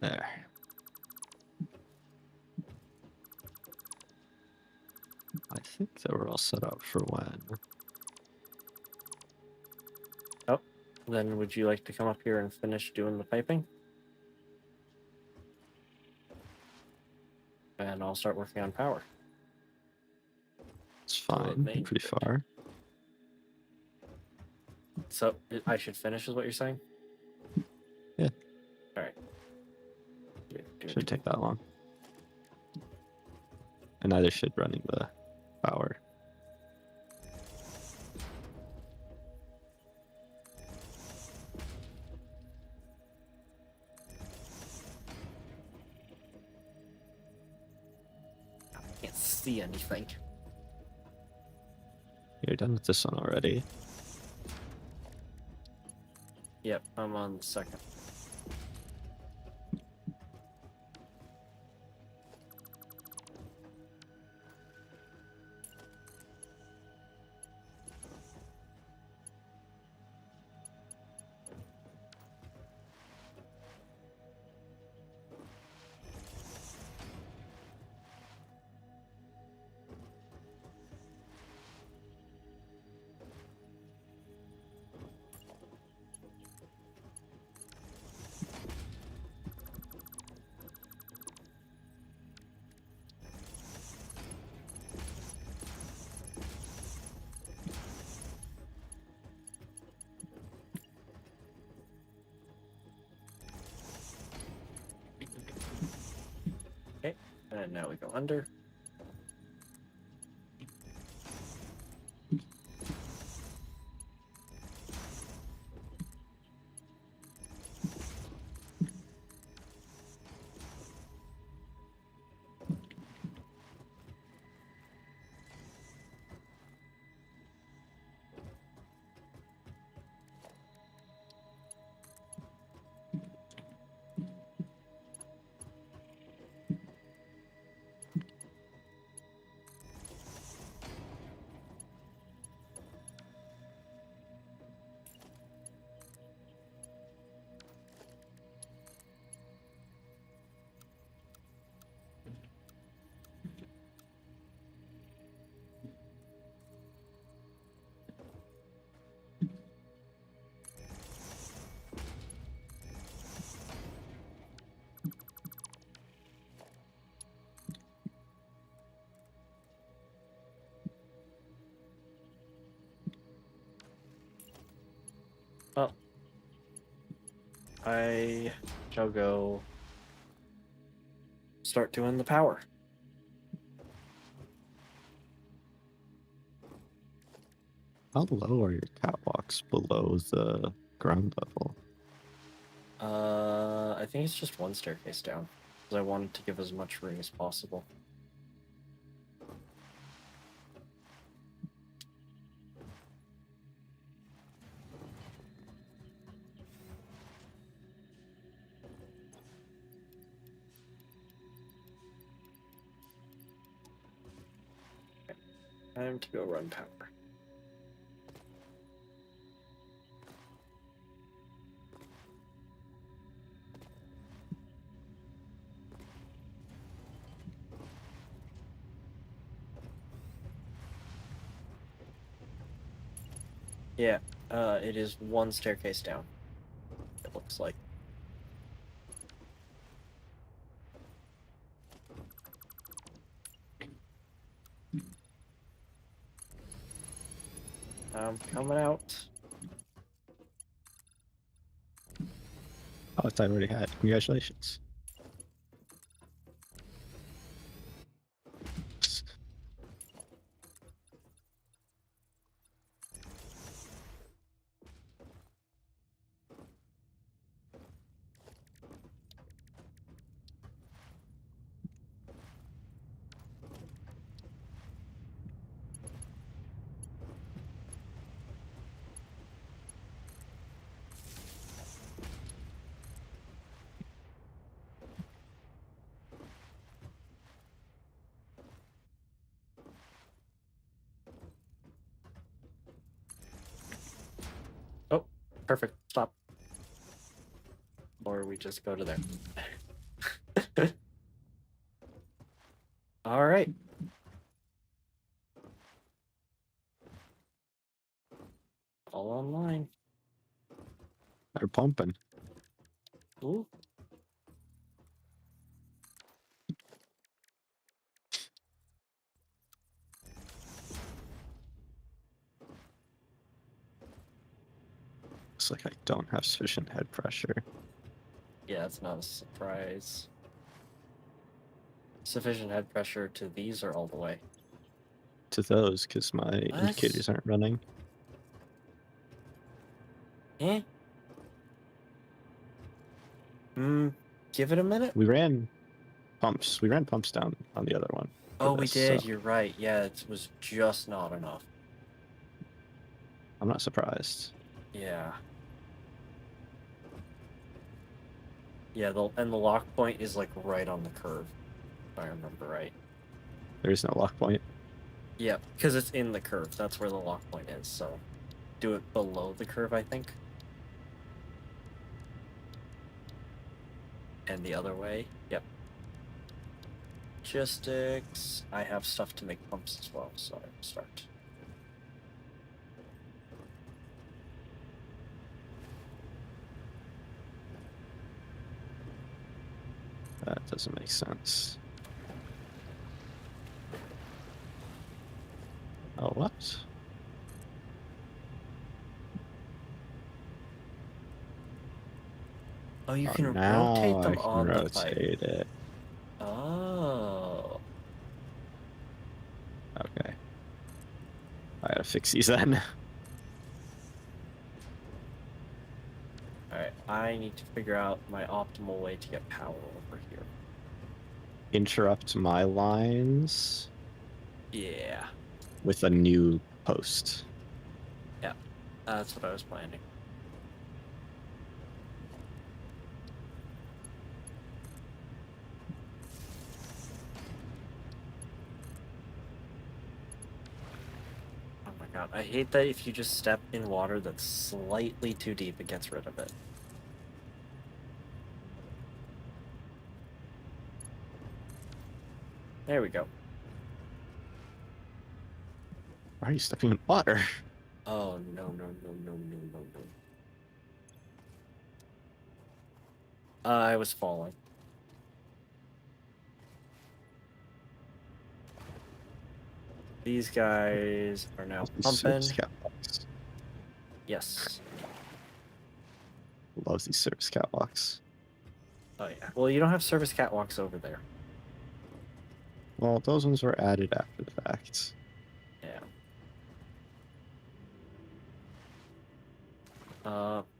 There. I think that we're all set up for when. Then would you like to come up here and finish doing the piping? And I'll start working on power. It's fine. main Pretty grid. far. So I should finish is what you're saying? Yeah. Alright. Shouldn't take that long. And neither should running the power. see anything. You're done with this one already. Yep, I'm on the second. Okay, and now we go under. Well, I shall go start doing the power. How low are your catwalks below the ground level? I think it's just one staircase down, because I wanted to give as much room as possible. Okay. Time to go run power. Yeah, it is one staircase down. It looks like. I'm coming out. Oh, it's already had. Congratulations. Oh, perfect. Stop. Or we just go to there. All right. All online. They're pumping. Ooh. Looks like I don't have sufficient head pressure. Yeah, it's not a surprise. Sufficient head pressure to these or all the way? To those, because my indicators aren't running. Eh? Give it a minute? We ran pumps. We ran pumps down on the other one. Oh, we this, did. so You're right. Yeah, it was just not enough. I'm not surprised. Yeah. Yeah, and the lock point is like right on the curve, if I remember right. There is no lock point. Yeah, because it's in the curve. That's where the lock point is. So, do it below the curve, I think. And the other way. Yep. Logistics. I have stuff to make pumps as well, so I will start. That doesn't make sense. Oh, what? Oh, you Oh, can now rotate I them can on the pipe. rotate it. Oh. Okay. I gotta fix these then. Alright, I need to figure out my optimal way to get power over here. Interrupt my lines Yeah. with a new post. Yeah. That's what I was planning. Oh my god, I hate that if you just step in water that's slightly too deep, it gets rid of it. There we go. Why are you stepping in water? Oh, no, no, no, no, no, no, no. I was falling. These guys are now pumping. Service catwalks. Yes. Loves these service catwalks. Oh, yeah. Well, you don't have service catwalks over there. Well, those ones were added after the fact. Yeah.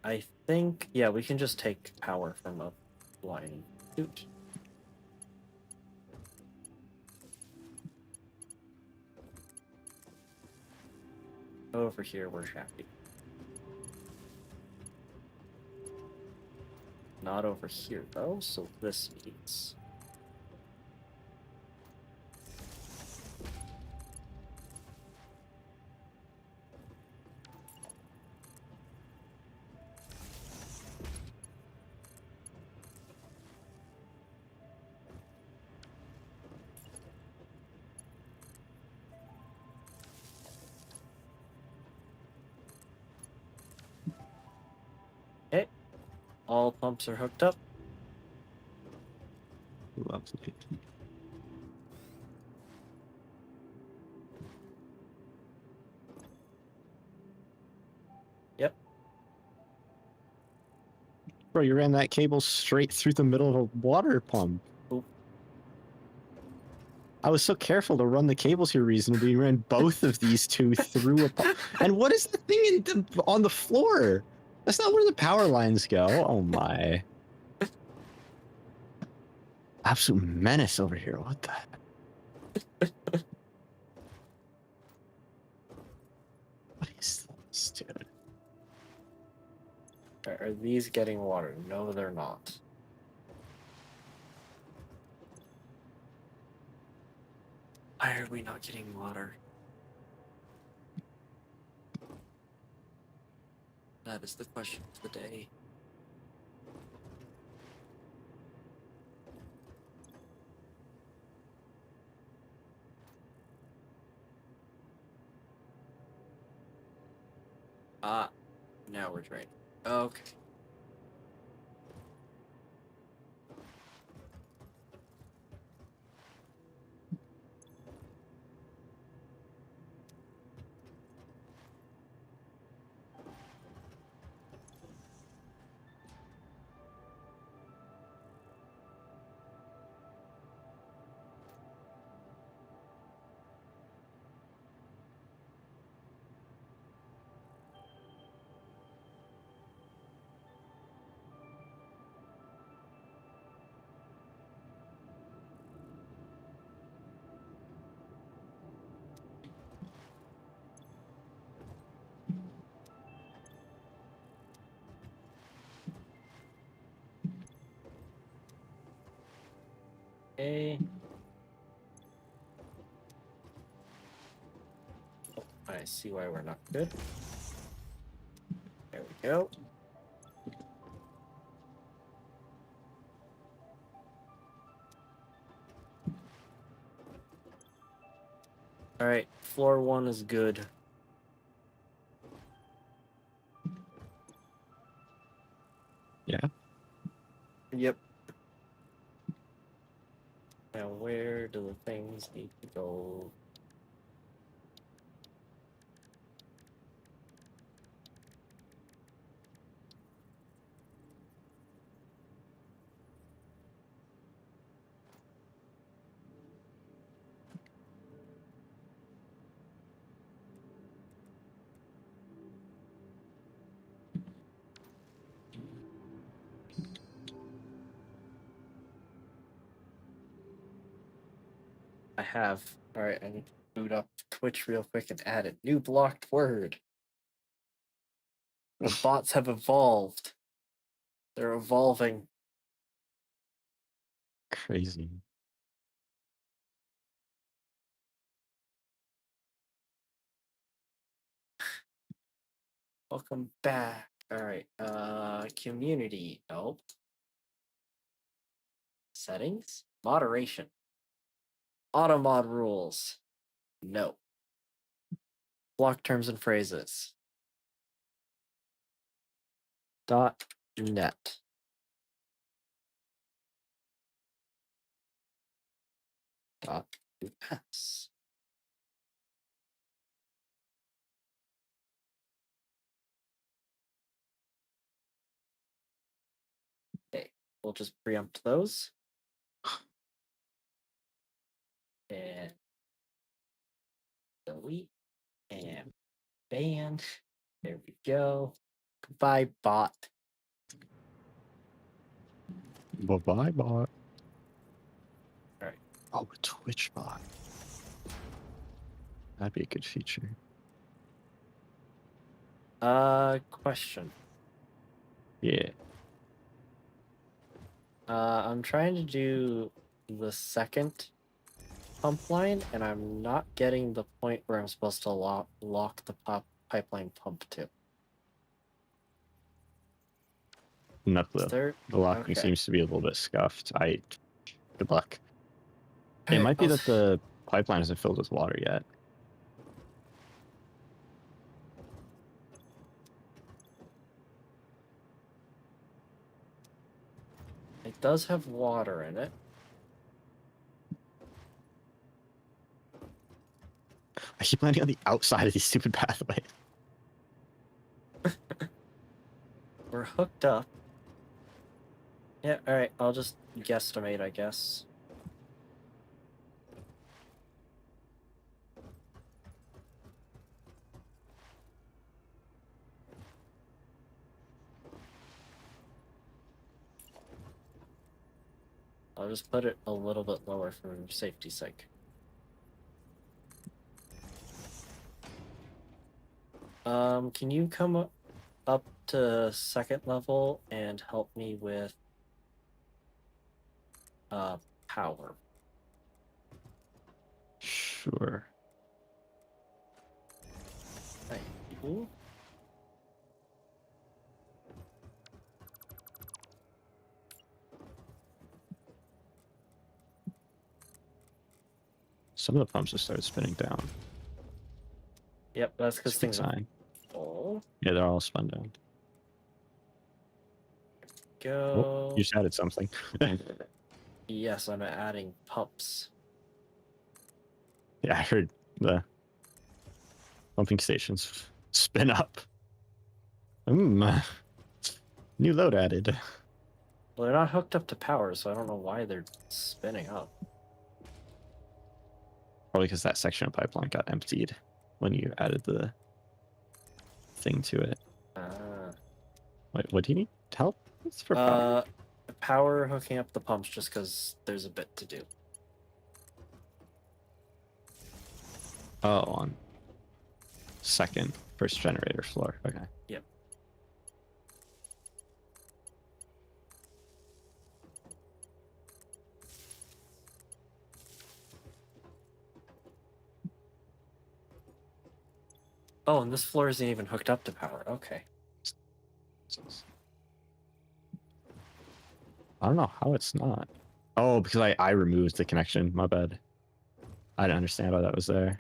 I think, yeah, we can just take power from a line. Shoot. Over here, we're happy. Not over here, though, so this needs... Okay. All pumps are hooked up. Lovely. Yep. Bro, you ran that cable straight through the middle of a water pump. Oop. I was so careful to run the cables here reasonably. You ran both of these two through a pump. And what is the thing on the floor? That's not where the power lines go. Oh my. Absolute menace over here. What the heck? What is this, dude? Are these getting water? No, they're not. Why are we not getting water? That is the question of the day. Ah, now we're draining. Okay. Okay. Oh, I see why we're not good. There we go. Alright, floor 1 is good. Yeah. Yep. Now where do the things need to go? I have. Alright, I need to boot up Twitch real quick and add a new blocked word. The bots have evolved. They're evolving. Crazy. Welcome back. Alright, community. Nope. Settings? Moderation. Automod rules. No. Block terms and phrases. .net. .us. Okay, we'll just preempt those. And delete and ban. There we go. Goodbye, bot. Bye-bye, bot. Alright. Oh, a Twitch bot. That'd be a good feature. Question. Yeah. I'm trying to do the second pump line, and I'm not getting the point where I'm supposed to lock the pipeline pump to. No clue. Is there? The locking Okay. seems to be a little bit scuffed. Good luck. It Alright, might be that the pipeline isn't filled with water yet. It does have water in it. I keep landing on the outside of these stupid pathways. We're hooked up. Yeah, alright, I'll just guesstimate, I guess. I'll just put it a little bit lower for safety's sake. Can you come up to second level and help me with power? Sure. Thank you. Some of the pumps just started spinning down. Yep, that's because That's a good things are sign. full. Yeah, they're all spun down. Go. Oh, you just added something. Yes, I'm adding pumps. Yeah, I heard the pumping stations spin up. New load added. Well, they're not hooked up to power, so I don't know why they're spinning up. Probably because that section of pipeline got emptied when you added the thing to it. Wait, what do you need help? It's for power. Power hooking up the pumps just because there's a bit to do. Oh, on first generator floor. Okay. Yep. Oh, and this floor isn't even hooked up to power. Okay. I don't know how it's not. Oh, because I removed the connection. My bad. I didn't understand why that was there.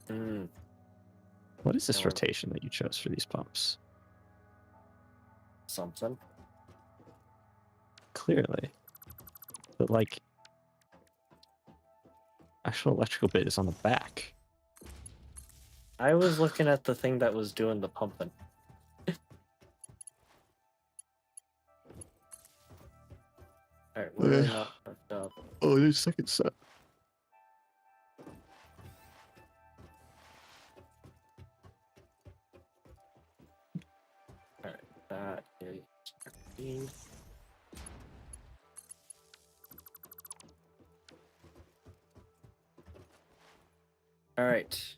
Mm, What is this No. rotation that you chose for these pumps? something. Clearly. But like, actual electrical bit is on the back. I was looking at the thing that was doing the pumping. Alright, we're really not hooked up. Oh, there's second set. Alright, that is 13. Alright.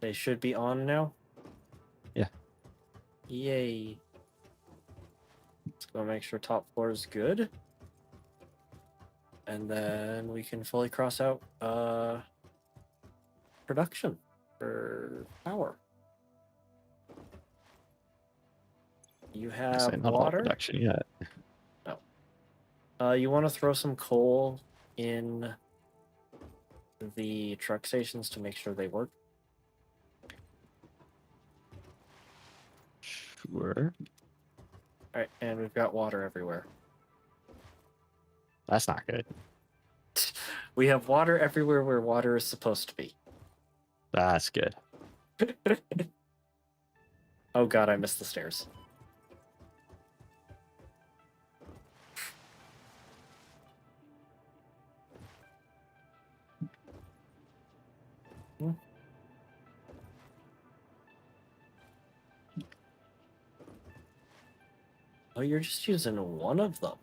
They should be on now? Yeah. Yay. Let's go make sure top floor is good. And then we can fully cross out production for power. You have Not all water. production yet. You want to throw some coal in the truck stations to make sure they work? Sure. Alright, and we've got water everywhere. That's not good. We have water everywhere where water is supposed to be. That's good. Oh god, I missed the stairs. Oh, you're just using one of them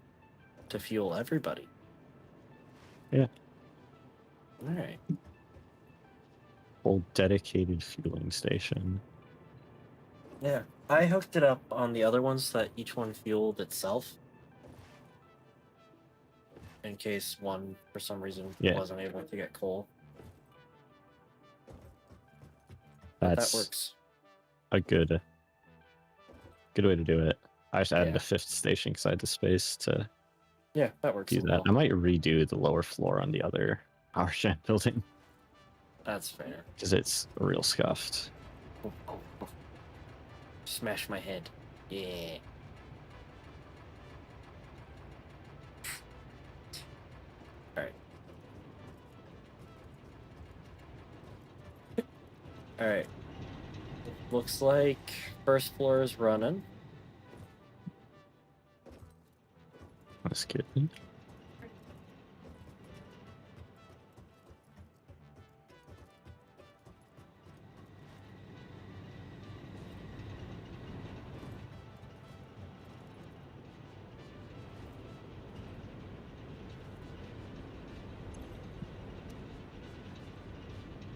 to fuel everybody. Yeah. Alright. Whole dedicated fueling station. Yeah. I hooked it up on the other ones so that each one fueled itself. In case one, for some reason, wasn't able to get coal. But That's that works. a good way to do it. I just added a fifth station because I had the space to that works. do that. I might redo the lower floor on the other power gen building. That's fair. Because it's real scuffed. Smash my head. Yeah. Alright. Alright. Looks like first floor is running. That's good.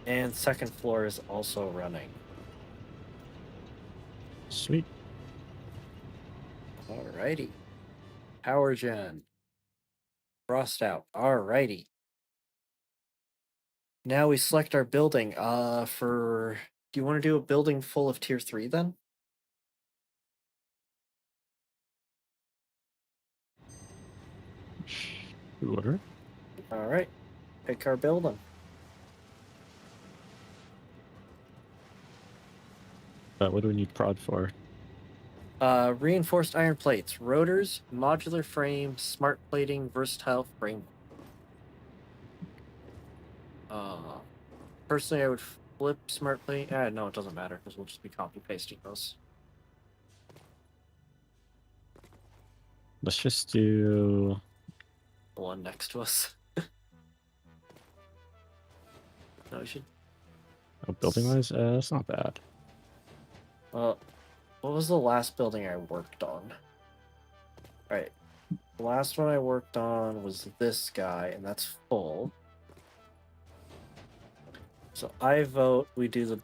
And second floor is also running. Sweet. Alrighty. Power gen. Frost out. Alrighty. Now we select our building. Do you want to do a building full of tier 3 then? Sure. Alright. Pick our building. What do we need prod for? Reinforced iron plates, rotors, modular frame, smart plating, versatile frame. Personally, I would flip smart plate. No, it doesn't matter because we'll just be copy pasting those. Let's just do The one next to us. No, we should. oh, building wise. That's not bad. What was the last building I worked on? Alright. The last one I worked on was this guy, and that's full. So I vote we do the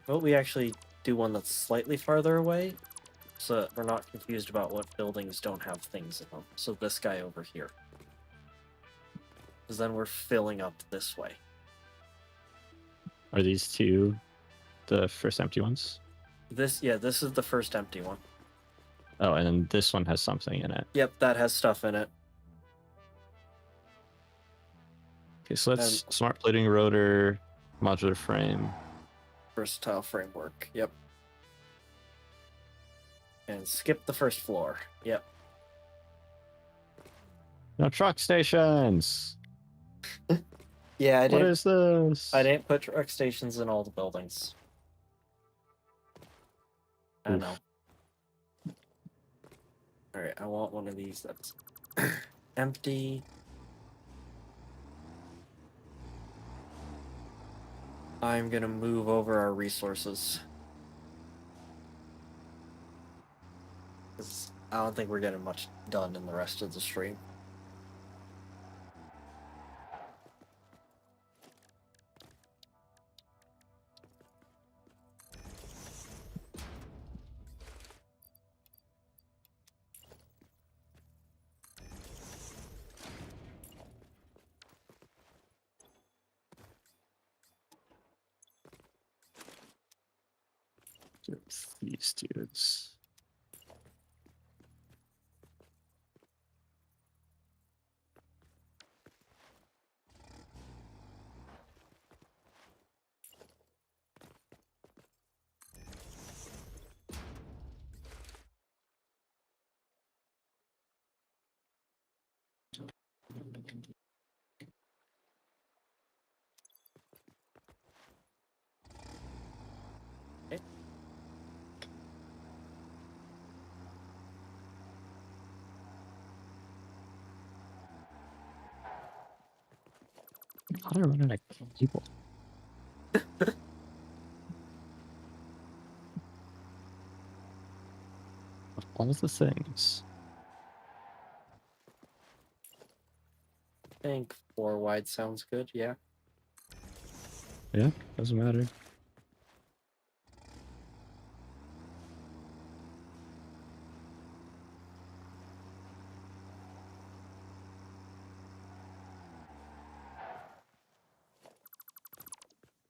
vote we actually do one that's slightly farther away, so that we're not confused about what buildings don't have things in them. So this guy over here. because then we're filling up this way. Are these two the first empty ones? This is the first empty one. Oh, and then this one has something in it. Yep, that has stuff in it. Okay, so let's smart plating rotor, modular frame. Versatile framework. Yep. And skip the first floor. Yep. No truck stations. Yeah, What is this? I didn't put truck stations in all the buildings. I Oof. know. Alright, I want one of these that's empty. I'm gonna move over our resources. 'Cause I don't think we're getting much done in the rest of the stream. These dudes. How do I run out of people? Of all the things. I think 4 wide sounds good, yeah. Yeah, doesn't matter.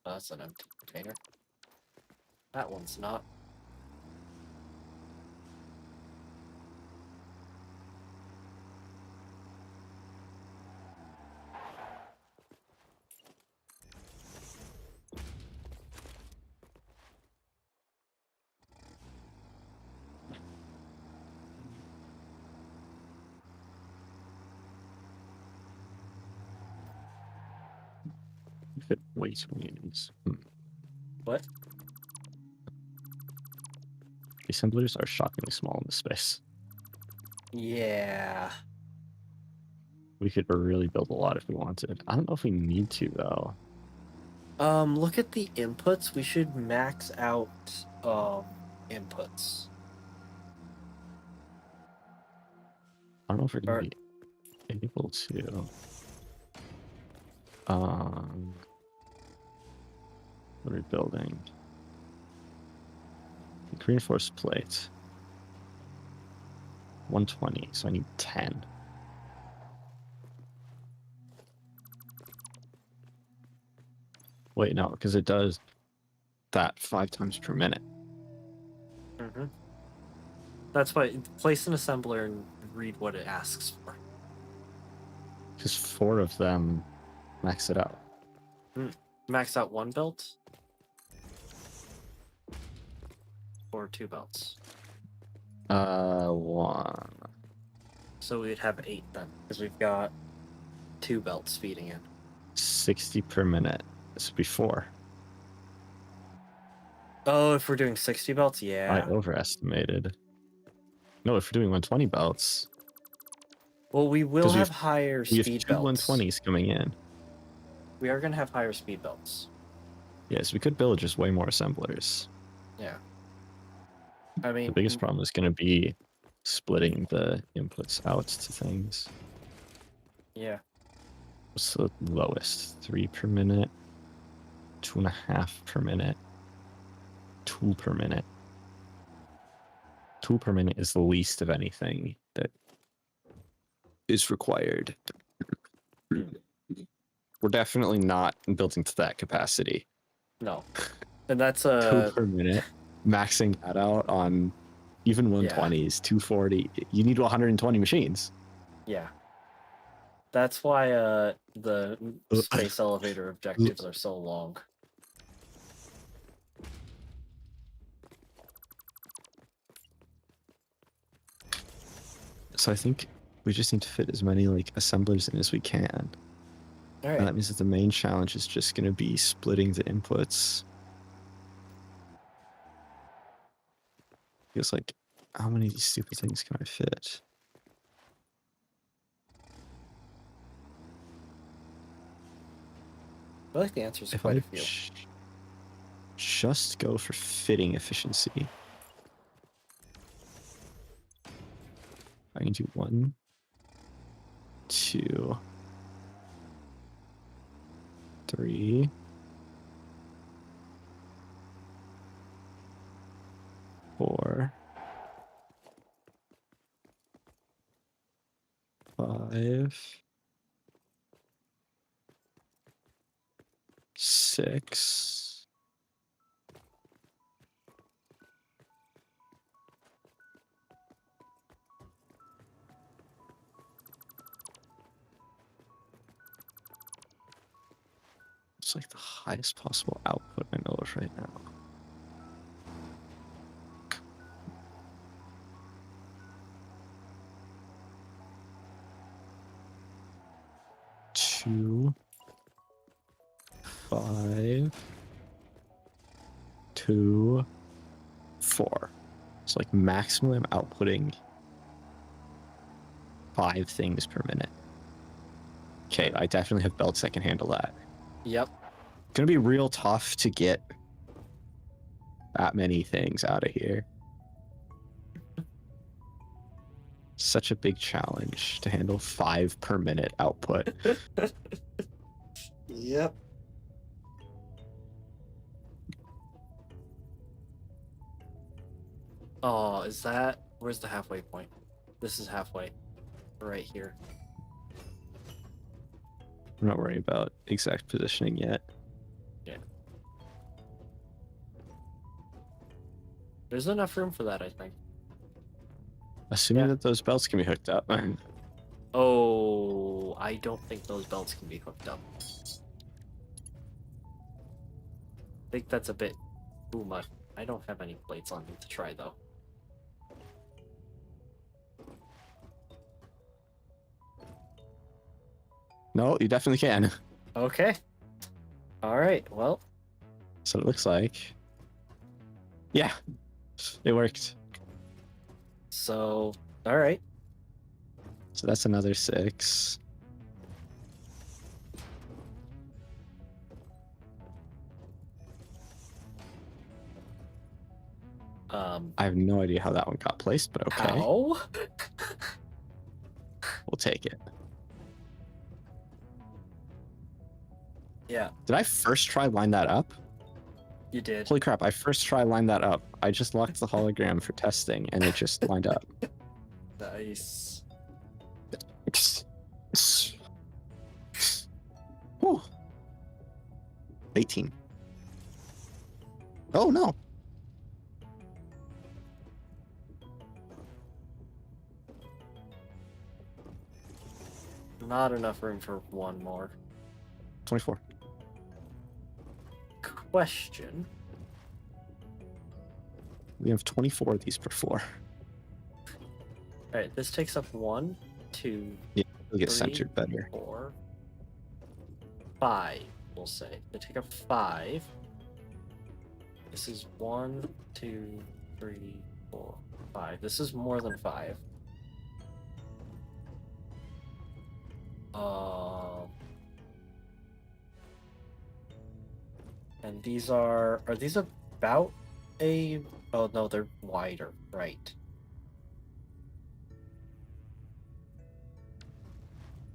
Oh, that's an empty container. That one's not. Fit way too many of these. What? The assemblers are shockingly small in this space. Yeah. We could really build a lot if we wanted. I don't know if we need to though. Look at the inputs. We should max out inputs. I don't know if we're gonna be able to. What are we building? Reinforced plate. 120, so I need 10. Wait, no, because it does that 5 times per minute. Mm-hmm. That's why place an assembler and read what it asks for. Because 4 of them max it out. Max out 1 belt? Or 2 belts? 1. So we'd have 8 then, because we've got 2 belts feeding in. 60 per minute. This would be 4. Oh, if we're doing 60 belts, I yeah. overestimated. No, if we're doing 120 belts. Well, we will 'Cause have higher We have speed 2 belts. 120s coming in. We are going to have higher speed belts. Yes, we could build just way more assemblers. Yeah. I mean, The biggest problem is going to be splitting the inputs out to things. yeah. What's the lowest? 3 per minute, 2.5 per minute, 2 per minute. 2 per minute is the least of anything that is required. We're definitely not building to that capacity. No. And that's 2 per minute. Maxing that out on even 120s, 240. You need 120 machines. Yeah. That's why the space elevator objectives are so long. So I think we just need to fit as many like assemblers in as we can. All And right. that means that the main challenge is just going to be splitting the inputs. Because like, how many of these stupid things can I fit? I feel like the answer is If quite I a few. just go for fitting efficiency, I can do 1, 2, 3, 4, 5, 6. It's like the highest possible output I know of right now. Two, 5, 2, 4. So like maximally I'm outputting 5 things per minute. Okay, I definitely have belts that can handle that. Yep. Gonna be real tough to get that many things out of here. Such a big challenge to handle 5 per minute output. Yep. Oh, is that... Where's the halfway point? This is halfway. Right here. I'm not worried about exact positioning yet. Yeah. There's enough room for that, I think. Assuming Yeah. that those belts can be hooked up. Oh, I don't think those belts can be hooked up. I think that's a bit too much. I don't have any plates on me to try, though. No, you definitely can. Okay. Alright, well. So it looks like... Yeah, it worked. So, alright. So that's another 6. I have no idea how that one got placed, but okay. How? We'll take it. Yeah, Did I first try line that up? you did. Holy crap, I first try line that up. I just locked the hologram for testing and it just lined up. Nice. Whew. 18. Oh no. Not enough room for one more. 24. Question. We have 24 of these per floor. Alright, this takes up 1, 2, Yeah, it'll get 3, centered better. 4, 5, we'll say. They take up 5. This is 1, 2, 3, 4, 5. This is more than 5. And these are these about a... Oh no, they're wider, right.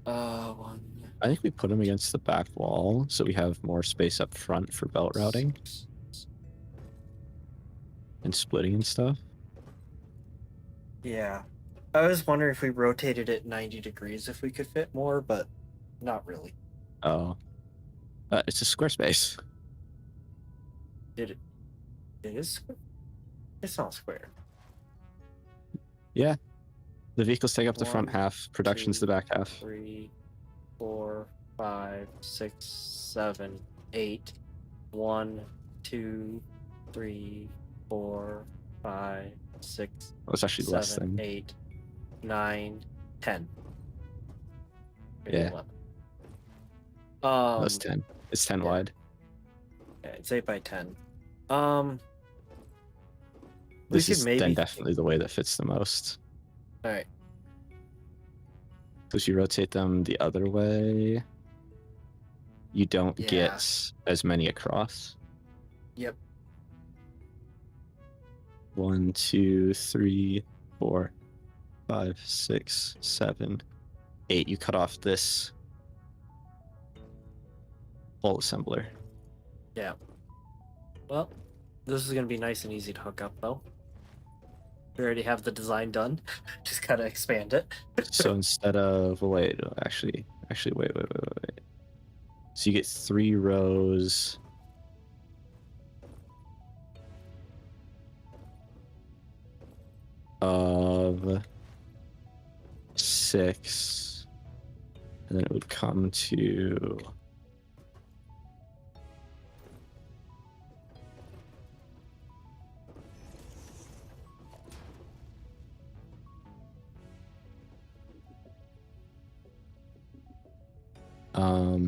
One... I think we put them against the back wall so we have more space up front for belt routing and splitting and stuff. Yeah. I was wondering if we rotated it 90 degrees if we could fit more, but not really. Oh, It's a square space. It is square? It's not square. Yeah. The vehicles take up the front 1, half. Production's 2, the back half. 3, 4, 5, 6, 7, 8. 1, 2, 3, 4, 5, 6, Oh, it's actually less 7, than. 8, 9, 10. Maybe Yeah. 11. That's 10. It's 10 yeah. wide. Yeah, it's 8 by 10. This we could is maybe then definitely the way that fits the most. All right. Because you rotate them the other way, you don't Yeah. get as many across. Yep. 1, 2, 3, 4, 5, 6, 7, 8. You cut off this whole assembler. Yeah. Well, this is gonna be nice and easy to hook up, though. We already have the design done. Just gotta expand it. So instead of wait, actually, wait. So you get 3 rows of 6, and then it would come to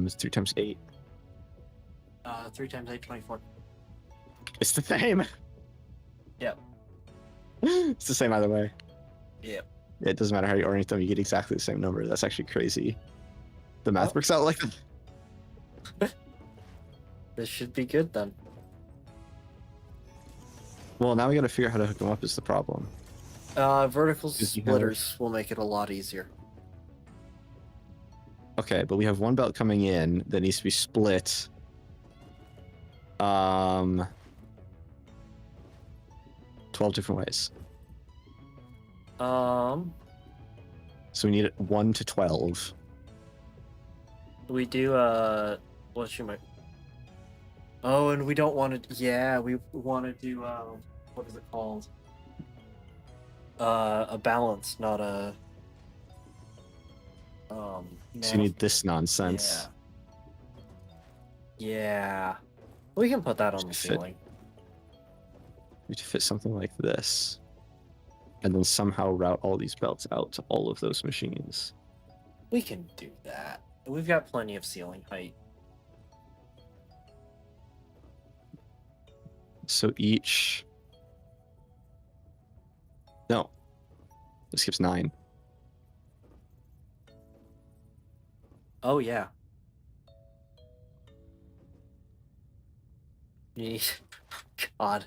it's 3 times 8. 3 times 8, 24. It's the same. Yep. It's the same either way. Yep. It doesn't matter how you orient them, you get exactly the same number. That's actually crazy. The math works out like that. This should be good then. Well, now we gotta figure out how to hook them up is the problem. Vertical 'Cause you splitters will make it a lot easier. Okay, but we have one belt coming in that needs to be split. 12 different ways. Um, So we need it 1 to 12. we do, what you might... Oh, and we don't want to... Yeah, we want to do, what is it called? A balance, not a... So you need this nonsense. Yeah. We can put that on the Fit. ceiling. We need to fit something like this. And then somehow route all these belts out to all of those machines. We can do that. We've got plenty of ceiling height. So each... No. This skips 9. Oh, yeah. God.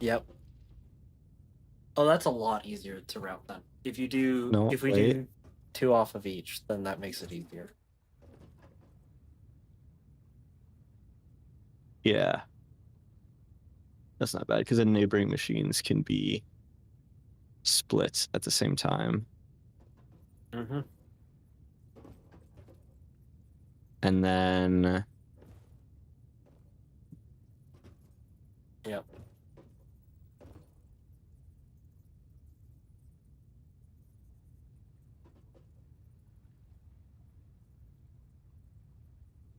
Yep. Oh, that's a lot easier to route then. If you do, No, if we wait. do 2 off of each, then that makes it easier. Yeah. That's not bad, because then neighboring machines can be split at the same time. Mm-hmm. And then... Yep.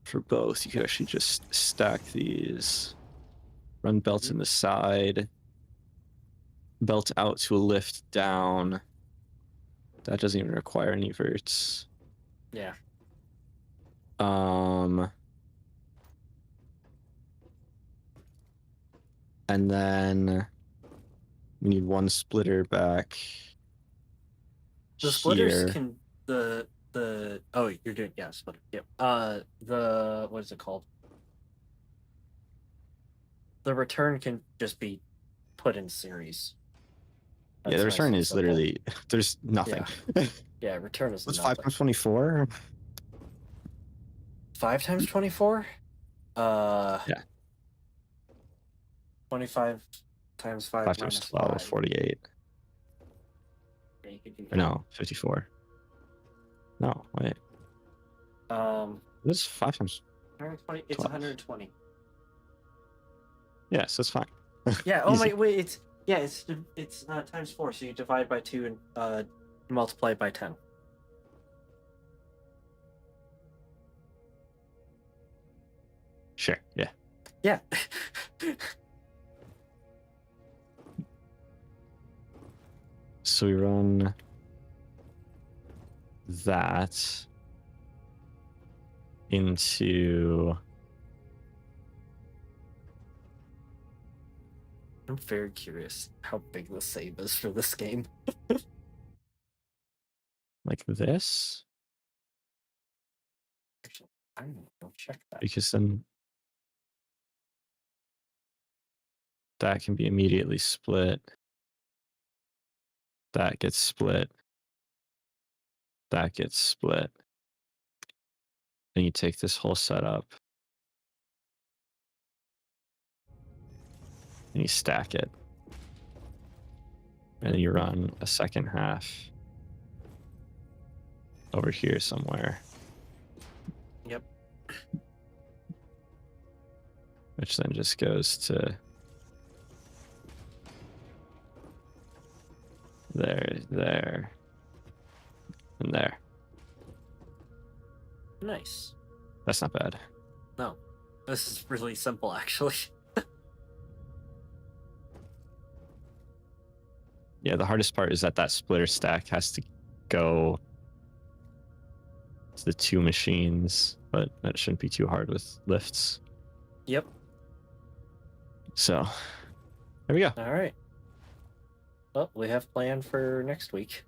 For both, you could actually just stack these. Run belts in the side. Belt out to a lift down. That doesn't even require any verts. Yeah. And then we need 1 splitter back. The splitters here. can oh, you're doing splitter. Yep. What is it called? The return can just be put in series. Yeah, the return is literally there's nothing. Yeah, return is What's nothing. 5 times 24? 5 times 24? Yeah. 25 times 5 5 times 12, 48. Yeah, you could do Or no, 54. No, wait. This is 5 times. 120. It's 12. 120. Yeah, so it's fine. Yeah. Oh Easy. my. Wait. It's times 4. So you divide by 2 and multiply by 10. Sure. Yeah. Yeah. So we run that into. I'm very curious how big the save is for this game. Like this, Actually, I'm gonna go check that. because then that can be immediately split. That gets split. That gets split. Then you take this whole setup and you stack it. And then you run a second half over here somewhere. Yep. Which then just goes to there, and there. Nice. That's not bad. No, this is really simple, actually. Yeah, the hardest part is that splitter stack has to go to the 2 machines, but that shouldn't be too hard with lifts. Yep. So, there we go. All right. Well, we have planned for next week.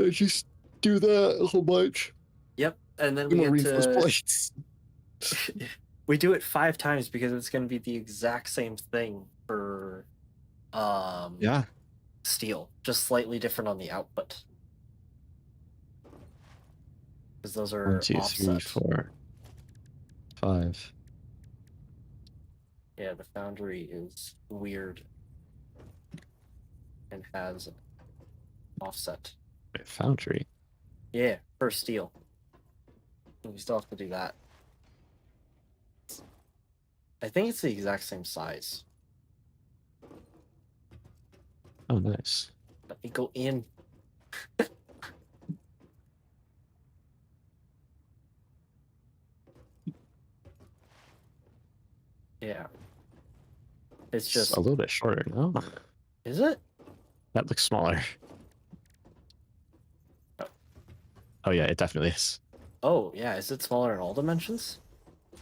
Just do that a whole bunch. Yep, and then we get to plates. we do it 5 times because it's going to be the exact same thing for Yeah. steel, just slightly different on the output. Because those are 1, 2, 3, offset. 4, 5. Yeah, the foundry is weird and has offset. Wait, foundry. Yeah, for steel. We still have to do that. I think it's the exact same size. Oh, nice. Let me go in. Yeah. It's just a little bit shorter. No, Is it? that looks smaller. Oh yeah, it definitely is. Oh, yeah. Is it smaller in all dimensions?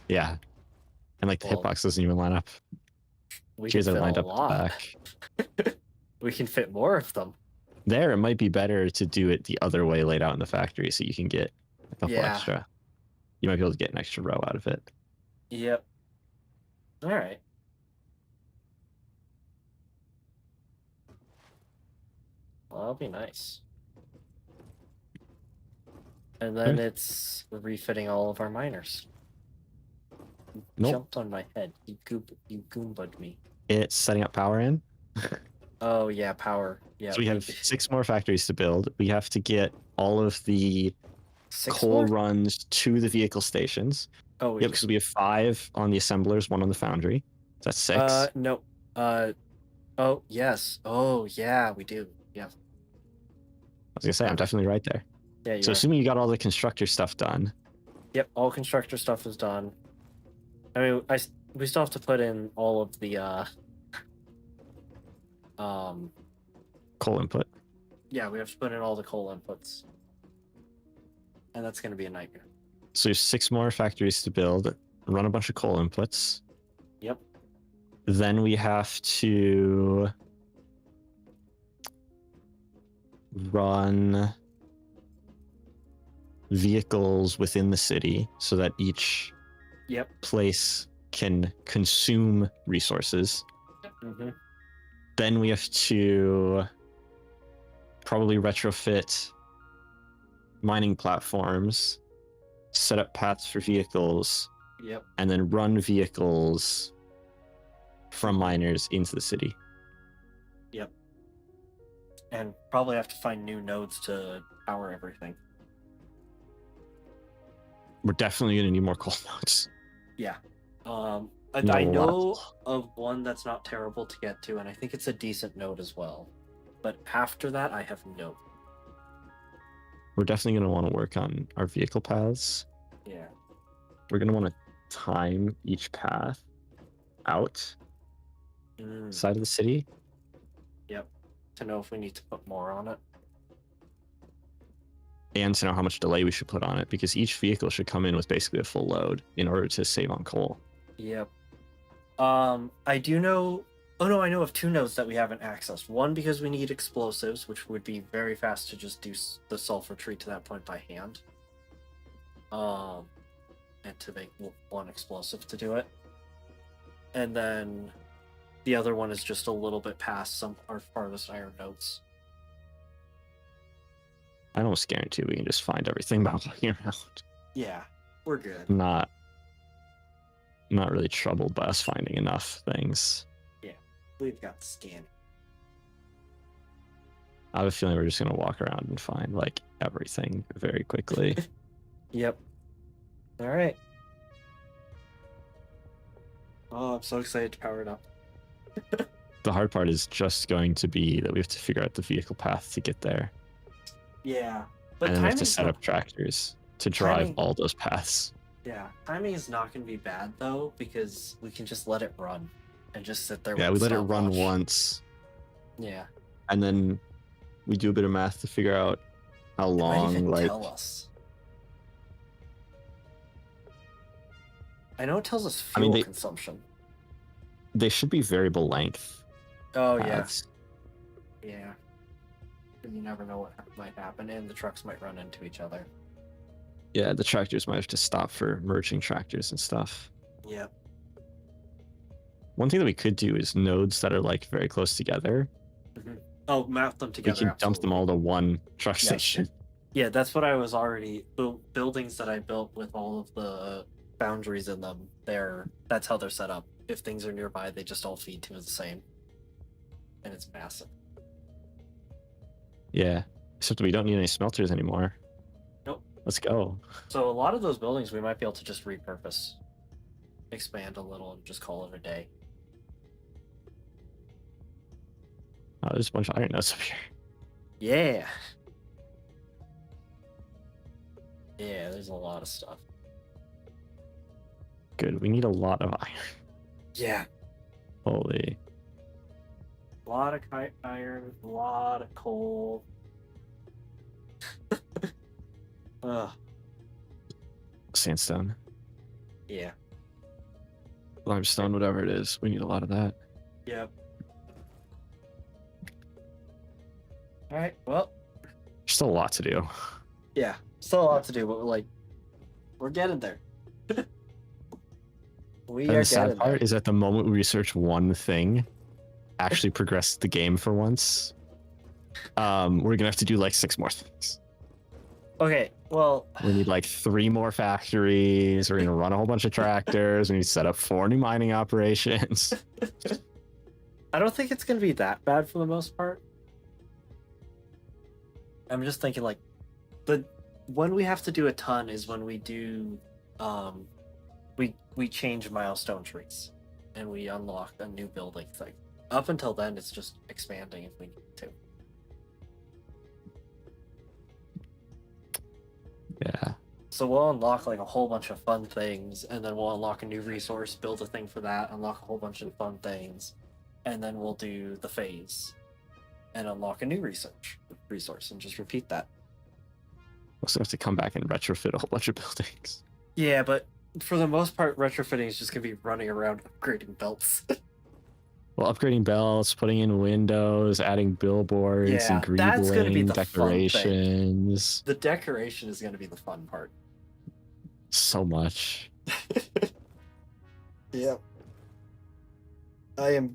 Yeah, and like the Well, hitbox doesn't even line up. We Cheers can are fit lined a up at the lot. back. We can fit more of them. There, it might be better to do it the other way laid out in the factory so you can get a couple Yeah. extra. You might be able to get an extra row out of it. Yep. All right. Well, that'll be nice. And then it's refitting all of our miners. You Nope. jumped on my head. You goomba'd me. It's setting up power in. Oh, yeah, power. Yeah. So we have 6 more factories to build. We have to get all of the 6 coal more? runs to the vehicle stations. Oh, Yep, because we have 5 on the assemblers, 1 on the foundry. That's 6. no. Oh, yes. Oh, yeah, we do. Yeah. I was gonna say, I'm definitely right there. Yeah, So you are. assuming you got all the constructor stuff done. Yep, all constructor stuff is done. I mean, we still have to put in all of the Coal input. yeah, we have to put in all the coal inputs. And that's going to be a nightmare. So there's 6 more factories to build, run a bunch of coal inputs. Yep. Then we have to run vehicles within the city so that each Yep. place can consume resources. Mm-hmm. Then we have to probably retrofit mining platforms, set up paths for vehicles, Yep. and then run vehicles from miners into the city. And probably have to find new nodes to power everything. we're definitely gonna need more coal nodes. Yeah. And Need a I lot of know coal. of one that's not terrible to get to, and I think it's a decent node as well. But after that, I have no. We're definitely gonna want to work on our vehicle paths. Yeah. We're gonna want to time each path out Mm, side of the city. yep. To know if we need to put more on it. And to know how much delay we should put on it, because each vehicle should come in with basically a full load in order to save on coal. Yep. I do know. Oh no, I know of two nodes that we haven't accessed. One because we need explosives, which would be very fast to just do the sulfur tree to that point by hand. And to make one explosive to do it. And then the other one is just a little bit past our farthest iron nodes. I almost guarantee we can just find everything by walking around. Yeah, we're good. Not really troubled by us finding enough things. We've got scanning. I have a feeling we're just gonna walk around and find like everything very quickly. Yep. All right. Oh, I'm so excited to power it up. The hard part is just going to be that we have to figure out the vehicle path to get there. Yeah, but And then we have to timing's set not- up tractors to drive Timing- all those paths. Yeah, timing is not going to be bad though because we can just let it run and just sit there. Yeah, we with let it run stopwatch. once, Yeah, and then we do a bit of math to figure out how it might long, even like, tell us. I know it tells us I mean, fuel they- consumption. they should be variable length Oh paths. yeah. And you never know what might happen, and the trucks might run into each other. Yeah, the tractors might have to stop for merging tractors and stuff. Yep. One thing that we could do is nodes that are like very close together. Oh, map them We together. can dump them all to one truck Yes. station. Yeah, that's what I was already buildings that I built with all of the boundaries in them. That's how they're set up. If things are nearby, they just all feed to the same, and it's massive. Yeah, except we don't need any smelters anymore. Nope. Let's go. So a lot of those buildings we might be able to just repurpose, expand a little, and just call it a day. Oh, there's a bunch of iron nodes up here. Yeah. Yeah, there's a lot of stuff. Good. We need a lot of iron. Yeah. Holy. A lot of iron, a lot of coal. Ugh. Sandstone. Yeah. Limestone, whatever it is. We need a lot of that. Yep. All right. Well, There's still a lot to do. yeah. Still a lot to do, but we're getting there. We And are the sad getting part there. is at the moment we research one thing, actually progress the game for once, we're gonna have to do like 6 more things. Okay. Well, We need like 3 more factories. We're gonna run a whole bunch of tractors. We need to set up 4 new mining operations. I don't think it's gonna be that bad for the most part. I'm just thinking when we have to do a ton is when we do we change milestone trees and we unlock a new building thing. Up until then it's just expanding if we need to. Yeah. So we'll unlock like a whole bunch of fun things, and then we'll unlock a new resource, build a thing for that, unlock a whole bunch of fun things, and then we'll do the phase and unlock a new resource and just repeat that. We'll also have to come back and retrofit a whole bunch of buildings. Yeah, but for the most part, retrofitting is just gonna be running around upgrading belts. Well, upgrading belts, putting in windows, adding billboards, Yeah, and that's gonna be greebling, the fun thing. decorations. The decoration is gonna be the fun part. So much. Yep. I am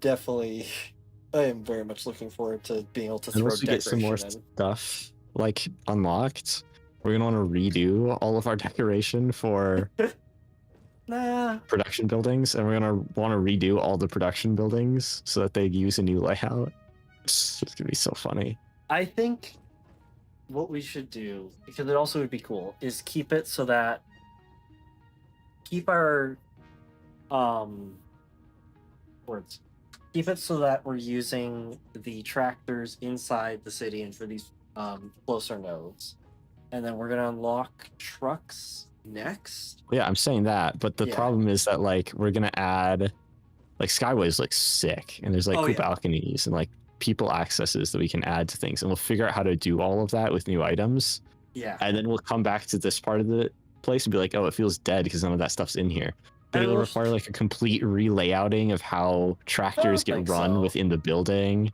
very much looking forward to being able to And throw once we get some more decoration in. stuff like unlocked, we're gonna want to redo all of our decoration for Nah, production buildings, and we're gonna want to redo all the production buildings so that they use a new layout. It's gonna be so funny. I think what we should do, because it also would be cool, is keep it so that keep our words. Keep it so that we're using the tractors inside the city and for these closer nodes. And then we're gonna unlock trucks next. Yeah, I'm saying that, but the Yeah. problem is that like we're gonna add like Skyway's like sick, and there's like Oh, cool yeah. balconies and like people accesses that we can add to things, and we'll figure out how to do all of that with new items. Yeah. And then we'll come back to this part of the place and be like, oh, it feels dead because none of that stuff's in here. But And it'll we'll- require like a complete relayouting of how tractors get think run so. within the building.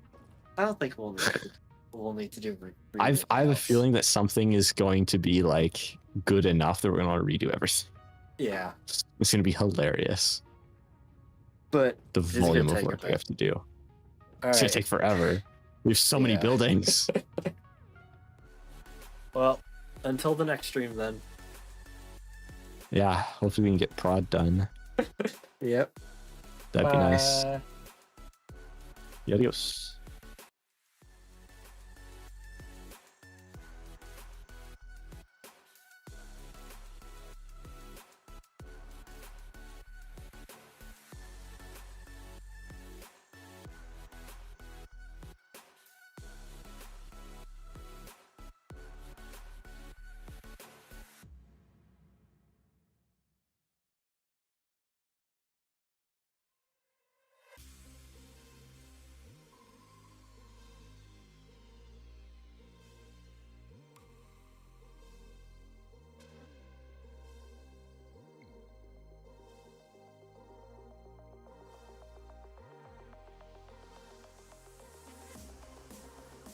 I don't think we'll need to do. I have a else. feeling that something is going to be like good enough that we're gonna want to redo everything. Yeah, It's gonna be hilarious. but The it's gonna volume of take a work we bit. have to do. All It's gonna right. take forever. We have so many Yeah. buildings. Well, until the next stream then. Yeah, hopefully we can get prod done. Yep. That'd be nice. Bye. Adios.